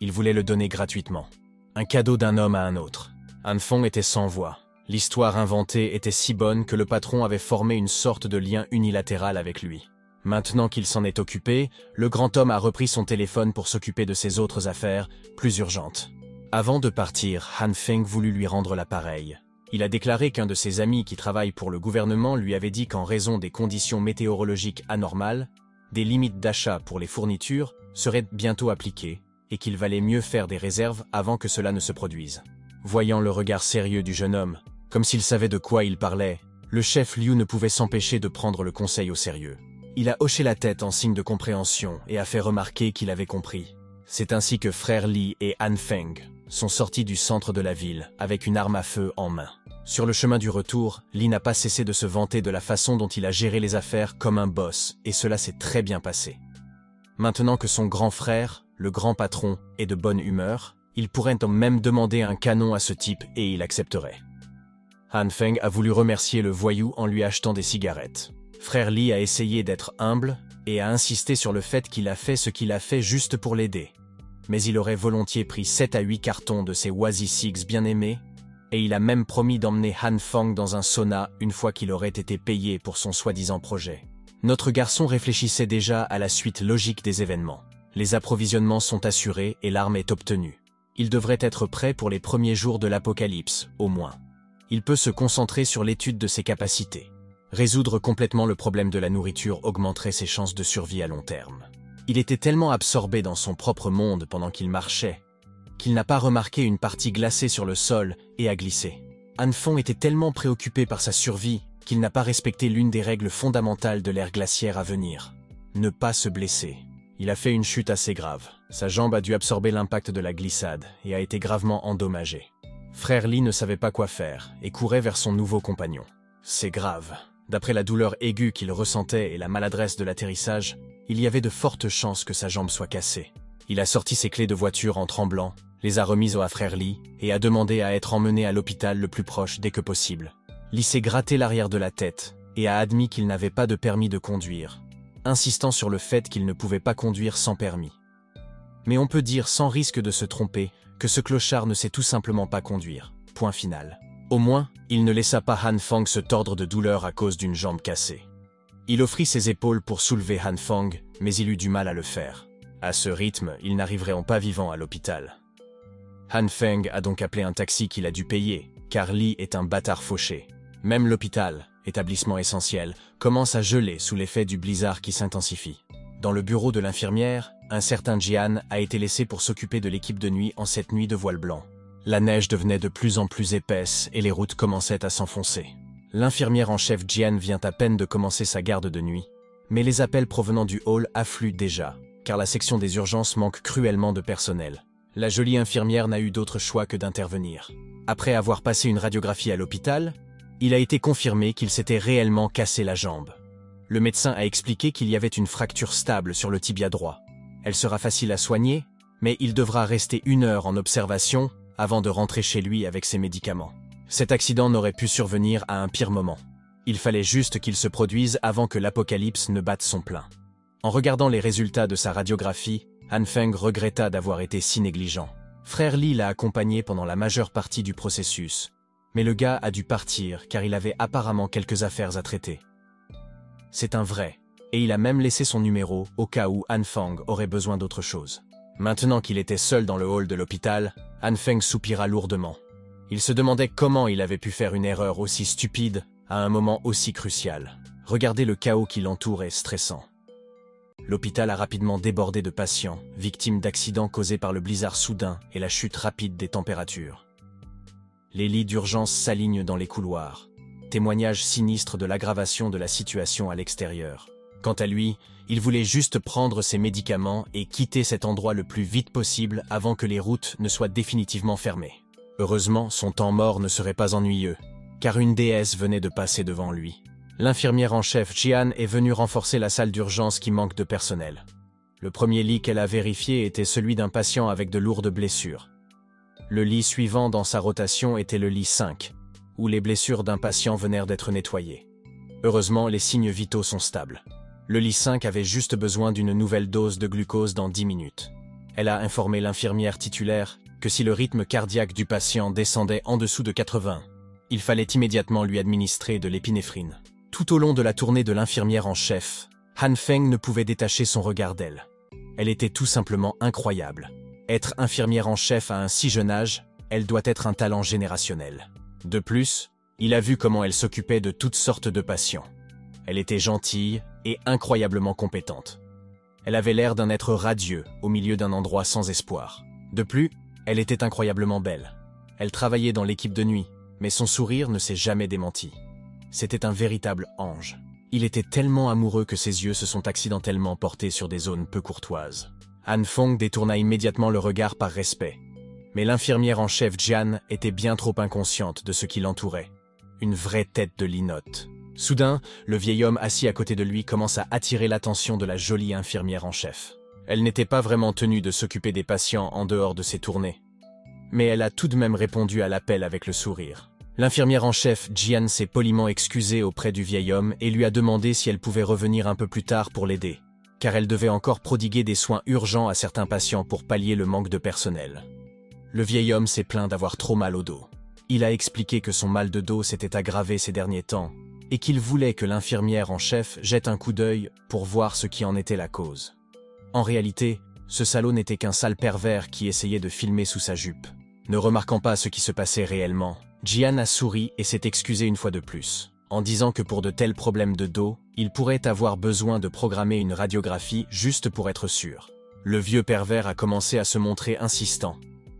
Il voulait le donner gratuitement. Un cadeau d'un homme à un autre. Han Feng était sans voix. L'histoire inventée était si bonne que le patron avait formé une sorte de lien unilatéral avec lui. Maintenant qu'il s'en est occupé, le grand homme a repris son téléphone pour s'occuper de ses autres affaires, plus urgentes. Avant de partir, Han Feng voulut lui rendre l'appareil. Il a déclaré qu'un de ses amis qui travaille pour le gouvernement lui avait dit qu'en raison des conditions météorologiques anormales, des limites d'achat pour les fournitures seraient bientôt appliquées et qu'il valait mieux faire des réserves avant que cela ne se produise. Voyant le regard sérieux du jeune homme, comme s'il savait de quoi il parlait, le chef Liu ne pouvait s'empêcher de prendre le conseil au sérieux. Il a hoché la tête en signe de compréhension et a fait remarquer qu'il avait compris. C'est ainsi que frère Li et Han Feng sont sortis du centre de la ville avec une arme à feu en main. Sur le chemin du retour, Li n'a pas cessé de se vanter de la façon dont il a géré les affaires comme un boss, et cela s'est très bien passé. Maintenant que son grand frère, le grand patron, est de bonne humeur, il pourrait même demander un canon à ce type et il accepterait. Han Feng a voulu remercier le voyou en lui achetant des cigarettes. Frère Li a essayé d'être humble et a insisté sur le fait qu'il a fait ce qu'il a fait juste pour l'aider. Mais il aurait volontiers pris 7 à 8 cartons de ses Wazi Sigs bien aimés, et il a même promis d'emmener Han Feng dans un sauna une fois qu'il aurait été payé pour son soi-disant projet. Notre garçon réfléchissait déjà à la suite logique des événements. Les approvisionnements sont assurés et l'arme est obtenue. Il devrait être prêt pour les premiers jours de l'apocalypse, au moins. Il peut se concentrer sur l'étude de ses capacités. Résoudre complètement le problème de la nourriture augmenterait ses chances de survie à long terme. Il était tellement absorbé dans son propre monde pendant qu'il marchait, qu'il n'a pas remarqué une partie glacée sur le sol et a glissé. Han Feng était tellement préoccupé par sa survie qu'il n'a pas respecté l'une des règles fondamentales de l'ère glaciaire à venir. ne pas se blesser. Il a fait une chute assez grave. Sa jambe a dû absorber l'impact de la glissade et a été gravement endommagée. Frère Lee ne savait pas quoi faire et courait vers son nouveau compagnon. C'est grave. D'après la douleur aiguë qu'il ressentait et la maladresse de l'atterrissage, il y avait de fortes chances que sa jambe soit cassée. Il a sorti ses clés de voiture en tremblant, les a remises à frère Lee et a demandé à être emmené à l'hôpital le plus proche dès que possible. Lee s'est gratté l'arrière de la tête et a admis qu'il n'avait pas de permis de conduire, insistant sur le fait qu'il ne pouvait pas conduire sans permis. Mais on peut dire sans risque de se tromper que ce clochard ne sait tout simplement pas conduire. Point final. Au moins, il ne laissa pas Han Fang se tordre de douleur à cause d'une jambe cassée. Il offrit ses épaules pour soulever Han Fang, mais il eut du mal à le faire. À ce rythme, ils n'arriveraient pas vivants à l'hôpital. Han Feng a donc appelé un taxi qu'il a dû payer, car Lee est un bâtard fauché. Même l'hôpital, établissement essentiel, commence à geler sous l'effet du blizzard qui s'intensifie. Dans le bureau de l'infirmière, un certain Jian a été laissé pour s'occuper de l'équipe de nuit en cette nuit de voile blanc. La neige devenait de plus en plus épaisse et les routes commençaient à s'enfoncer. L'infirmière en chef Jian vient à peine de commencer sa garde de nuit, mais les appels provenant du hall affluent déjà, car la section des urgences manque cruellement de personnel. La jolie infirmière n'a eu d'autre choix que d'intervenir. Après avoir passé une radiographie à l'hôpital, il a été confirmé qu'il s'était réellement cassé la jambe. Le médecin a expliqué qu'il y avait une fracture stable sur le tibia droit. Elle sera facile à soigner, mais il devra rester 1 heure en observation avant de rentrer chez lui avec ses médicaments. Cet accident n'aurait pu survenir à un pire moment. Il fallait juste qu'il se produise avant que l'apocalypse ne batte son plein. En regardant les résultats de sa radiographie, Han Feng regretta d'avoir été si négligent. Frère Lee l'a accompagné pendant la majeure partie du processus, mais le gars a dû partir car il avait apparemment quelques affaires à traiter. C'est un vrai, et il a même laissé son numéro au cas où Han Feng aurait besoin d'autre chose. Maintenant qu'il était seul dans le hall de l'hôpital, Han Feng soupira lourdement. Il se demandait comment il avait pu faire une erreur aussi stupide à un moment aussi crucial. Regarder le chaos qui l'entoure est stressant. L'hôpital a rapidement débordé de patients, victimes d'accidents causés par le blizzard soudain et la chute rapide des températures. Les lits d'urgence s'alignent dans les couloirs, témoignage sinistre de l'aggravation de la situation à l'extérieur. Quant à lui, il voulait juste prendre ses médicaments et quitter cet endroit le plus vite possible avant que les routes ne soient définitivement fermées. Heureusement, son temps mort ne serait pas ennuyeux, car une déesse venait de passer devant lui. L'infirmière en chef Jian est venue renforcer la salle d'urgence qui manque de personnel. Le premier lit qu'elle a vérifié était celui d'un patient avec de lourdes blessures. Le lit suivant dans sa rotation était le lit 5, où les blessures d'un patient venèrent d'être nettoyées. Heureusement, les signes vitaux sont stables. Le lit 5 avait juste besoin d'une nouvelle dose de glucose dans 10 minutes. Elle a informé l'infirmière titulaire que si le rythme cardiaque du patient descendait en dessous de 80, il fallait immédiatement lui administrer de l'épinéphrine. Tout au long de la tournée de l'infirmière en chef, Han Feng ne pouvait détacher son regard d'elle. Elle était tout simplement incroyable. Être infirmière en chef à un si jeune âge, elle doit être un talent générationnel. De plus, il a vu comment elle s'occupait de toutes sortes de patients. Elle était gentille et incroyablement compétente. Elle avait l'air d'un être radieux au milieu d'un endroit sans espoir. De plus, elle était incroyablement belle. Elle travaillait dans l'équipe de nuit, mais son sourire ne s'est jamais démenti. C'était un véritable ange. Il était tellement amoureux que ses yeux se sont accidentellement portés sur des zones peu courtoises. Han Feng détourna immédiatement le regard par respect. Mais l'infirmière en chef Jian était bien trop inconsciente de ce qui l'entourait. Une vraie tête de linotte. Soudain, le vieil homme assis à côté de lui commence à attirer l'attention de la jolie infirmière en chef. Elle n'était pas vraiment tenue de s'occuper des patients en dehors de ses tournées. Mais elle a tout de même répondu à l'appel avec le sourire. L'infirmière en chef Jian s'est poliment excusée auprès du vieil homme et lui a demandé si elle pouvait revenir un peu plus tard pour l'aider, car elle devait encore prodiguer des soins urgents à certains patients pour pallier le manque de personnel. Le vieil homme s'est plaint d'avoir trop mal au dos. Il a expliqué que son mal de dos s'était aggravé ces derniers temps et qu'il voulait que l'infirmière en chef jette un coup d'œil pour voir ce qui en était la cause. En réalité, ce salaud n'était qu'un sale pervers qui essayait de filmer sous sa jupe. Ne remarquant pas ce qui se passait réellement, Jian a souri et s'est excusé une fois de plus, en disant que pour de tels problèmes de dos, il pourrait avoir besoin de programmer une radiographie juste pour être sûr. Le vieux pervers a commencé à se montrer insistant,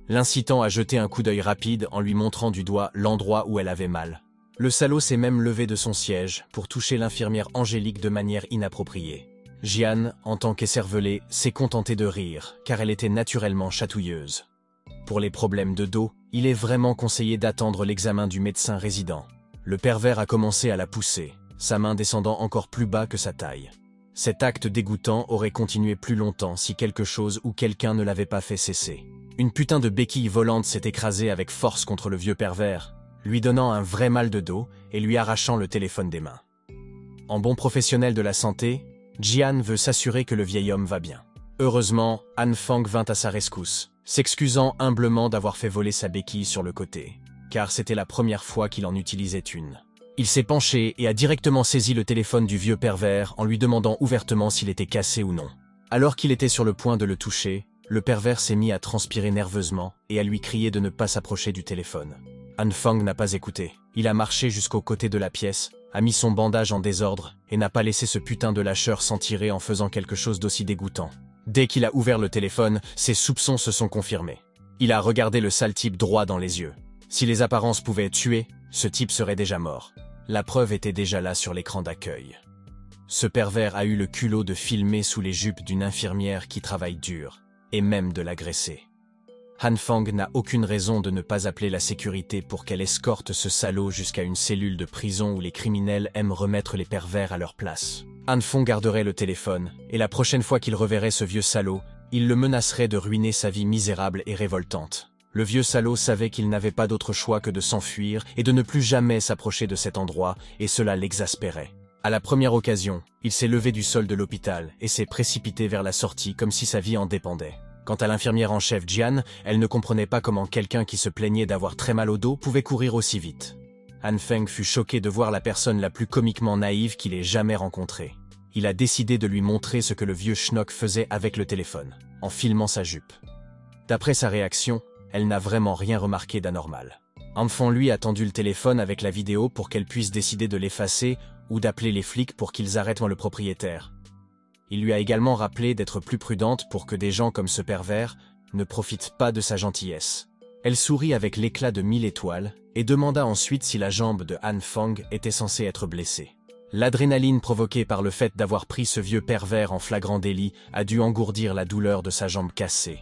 l'incitant à jeter un coup d'œil rapide en lui montrant du doigt l'endroit où elle avait mal. Le salaud s'est même levé de son siège pour toucher l'infirmière Angélique de manière inappropriée. Jian, en tant qu'écervelée, s'est contentée de rire, car elle était naturellement chatouilleuse. Pour les problèmes de dos, il est vraiment conseillé d'attendre l'examen du médecin résident. Le pervers a commencé à la pousser, sa main descendant encore plus bas que sa taille. Cet acte dégoûtant aurait continué plus longtemps si quelque chose ou quelqu'un ne l'avait pas fait cesser. Une putain de béquille volante s'est écrasée avec force contre le vieux pervers, lui donnant un vrai mal de dos et lui arrachant le téléphone des mains. En bon professionnel de la santé, Jian veut s'assurer que le vieil homme va bien. Heureusement, Han Fang vint à sa rescousse, s'excusant humblement d'avoir fait voler sa béquille sur le côté, car c'était la première fois qu'il en utilisait une. Il s'est penché et a directement saisi le téléphone du vieux pervers en lui demandant ouvertement s'il était cassé ou non. Alors qu'il était sur le point de le toucher, le pervers s'est mis à transpirer nerveusement et à lui crier de ne pas s'approcher du téléphone. Han Fang n'a pas écouté. Il a marché jusqu'au côté de la pièce, a mis son bandage en désordre et n'a pas laissé ce putain de lâcheur s'en tirer en faisant quelque chose d'aussi dégoûtant. Dès qu'il a ouvert le téléphone, ses soupçons se sont confirmés. Il a regardé le sale type droit dans les yeux. Si les apparences pouvaient tuer, ce type serait déjà mort. La preuve était déjà là sur l'écran d'accueil. Ce pervers a eu le culot de filmer sous les jupes d'une infirmière qui travaille dur, et même de l'agresser. Han Fang n'a aucune raison de ne pas appeler la sécurité pour qu'elle escorte ce salaud jusqu'à une cellule de prison où les criminels aiment remettre les pervers à leur place. Han Fang garderait le téléphone, et la prochaine fois qu'il reverrait ce vieux salaud, il le menacerait de ruiner sa vie misérable et révoltante. Le vieux salaud savait qu'il n'avait pas d'autre choix que de s'enfuir et de ne plus jamais s'approcher de cet endroit, et cela l'exaspérait. À la première occasion, il s'est levé du sol de l'hôpital et s'est précipité vers la sortie comme si sa vie en dépendait. Quant à l'infirmière en chef Jian, elle ne comprenait pas comment quelqu'un qui se plaignait d'avoir très mal au dos pouvait courir aussi vite. Han Feng fut choqué de voir la personne la plus comiquement naïve qu'il ait jamais rencontrée. Il a décidé de lui montrer ce que le vieux schnock faisait avec le téléphone, en filmant sa jupe. D'après sa réaction, elle n'a vraiment rien remarqué d'anormal. Han Feng lui a tendu le téléphone avec la vidéo pour qu'elle puisse décider de l'effacer ou d'appeler les flics pour qu'ils arrêtent le propriétaire. Il lui a également rappelé d'être plus prudente pour que des gens comme ce pervers ne profitent pas de sa gentillesse. Elle sourit avec l'éclat de 1000 étoiles et demanda ensuite si la jambe de Han Fang était censée être blessée. L'adrénaline provoquée par le fait d'avoir pris ce vieux pervers en flagrant délit a dû engourdir la douleur de sa jambe cassée.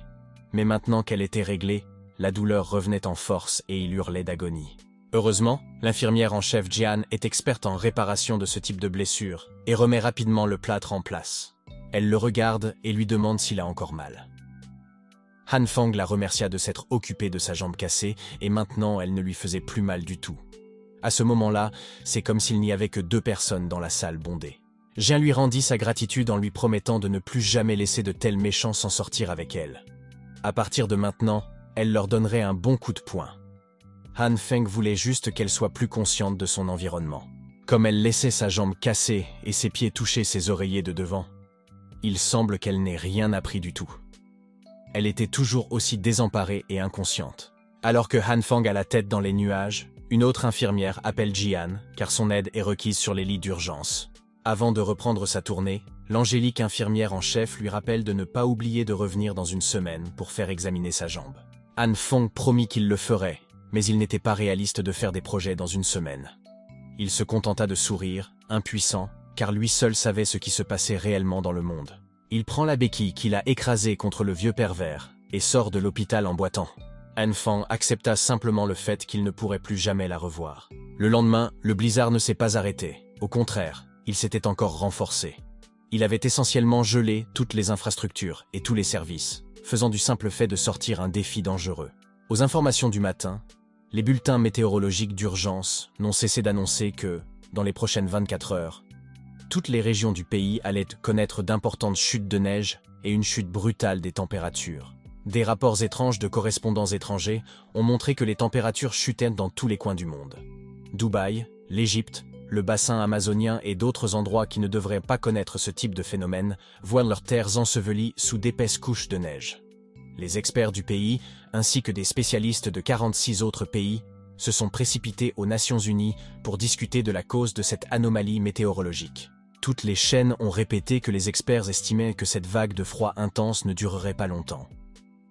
Mais maintenant qu'elle était réglée, la douleur revenait en force et il hurlait d'agonie. Heureusement, l'infirmière en chef Jian est experte en réparation de ce type de blessure et remet rapidement le plâtre en place. Elle le regarde et lui demande s'il a encore mal. Han Fang la remercia de s'être occupée de sa jambe cassée et maintenant elle ne lui faisait plus mal du tout. À ce moment-là, c'est comme s'il n'y avait que 2 personnes dans la salle bondée. Jian lui rendit sa gratitude en lui promettant de ne plus jamais laisser de tels méchants s'en sortir avec elle. À partir de maintenant, elle leur donnerait un bon coup de poing. Han Feng voulait juste qu'elle soit plus consciente de son environnement. Comme elle laissait sa jambe cassée et ses pieds toucher ses oreillers de devant, il semble qu'elle n'ait rien appris du tout. Elle était toujours aussi désemparée et inconsciente. Alors que Han Fang a la tête dans les nuages, une autre infirmière appelle Jian, car son aide est requise sur les lits d'urgence. Avant de reprendre sa tournée, l'angélique infirmière en chef lui rappelle de ne pas oublier de revenir dans une semaine pour faire examiner sa jambe. Han Fang promit qu'il le ferait, mais il n'était pas réaliste de faire des projets dans une semaine. Il se contenta de sourire, impuissant, car lui seul savait ce qui se passait réellement dans le monde. Il prend la béquille qu'il a écrasée contre le vieux pervers et sort de l'hôpital en boitant. Han Fang accepta simplement le fait qu'il ne pourrait plus jamais la revoir. Le lendemain, le blizzard ne s'est pas arrêté. Au contraire, il s'était encore renforcé. Il avait essentiellement gelé toutes les infrastructures et tous les services, faisant du simple fait de sortir un défi dangereux. Aux informations du matin, les bulletins météorologiques d'urgence n'ont cessé d'annoncer que, dans les prochaines 24 heures, toutes les régions du pays allaient connaître d'importantes chutes de neige et une chute brutale des températures. Des rapports étranges de correspondants étrangers ont montré que les températures chutaient dans tous les coins du monde. Dubaï, l'Égypte, le bassin amazonien et d'autres endroits qui ne devraient pas connaître ce type de phénomène voient leurs terres ensevelies sous d'épaisses couches de neige. Les experts du pays, ainsi que des spécialistes de 46 autres pays, se sont précipités aux Nations Unies pour discuter de la cause de cette anomalie météorologique. Toutes les chaînes ont répété que les experts estimaient que cette vague de froid intense ne durerait pas longtemps.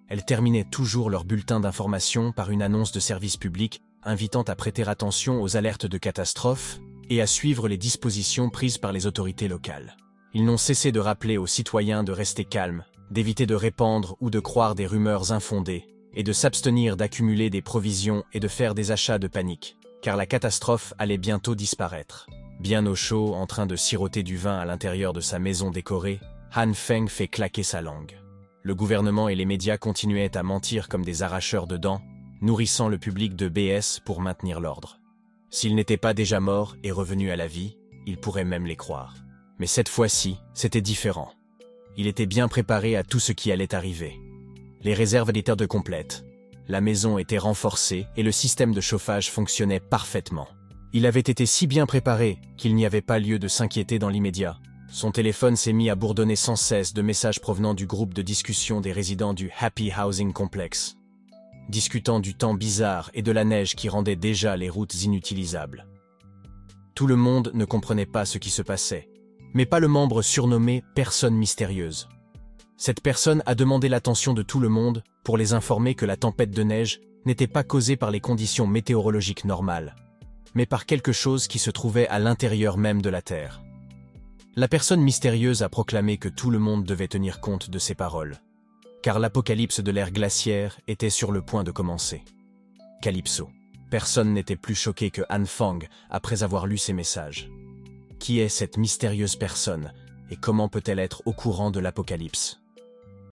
Elles terminaient toujours leur bulletin d'information par une annonce de service public invitant à prêter attention aux alertes de catastrophe et à suivre les dispositions prises par les autorités locales. Ils n'ont cessé de rappeler aux citoyens de rester calmes, d'éviter de répandre ou de croire des rumeurs infondées, et de s'abstenir d'accumuler des provisions et de faire des achats de panique, car la catastrophe allait bientôt disparaître. Bien au chaud, en train de siroter du vin à l'intérieur de sa maison décorée, Han Feng fait claquer sa langue. Le gouvernement et les médias continuaient à mentir comme des arracheurs de dents, nourrissant le public de BS pour maintenir l'ordre. S'il n'était pas déjà mort et revenu à la vie, il pourrait même les croire. Mais cette fois-ci, c'était différent. Il était bien préparé à tout ce qui allait arriver. Les réserves étaient de complètes. La maison était renforcée et le système de chauffage fonctionnait parfaitement. Il avait été si bien préparé qu'il n'y avait pas lieu de s'inquiéter dans l'immédiat. Son téléphone s'est mis à bourdonner sans cesse de messages provenant du groupe de discussion des résidents du Happy Housing Complex, discutant du temps bizarre et de la neige qui rendait déjà les routes inutilisables. Tout le monde ne comprenait pas ce qui se passait, mais pas le membre surnommé « personne mystérieuse ». Cette personne a demandé l'attention de tout le monde pour les informer que la tempête de neige n'était pas causée par les conditions météorologiques normales, mais par quelque chose qui se trouvait à l'intérieur même de la Terre. La personne mystérieuse a proclamé que tout le monde devait tenir compte de ces paroles, car l'apocalypse de l'ère glaciaire était sur le point de commencer. Calypso. Personne n'était plus choqué que Han Feng après avoir lu ces messages. Qui est cette mystérieuse personne et comment peut-elle être au courant de l'apocalypse ?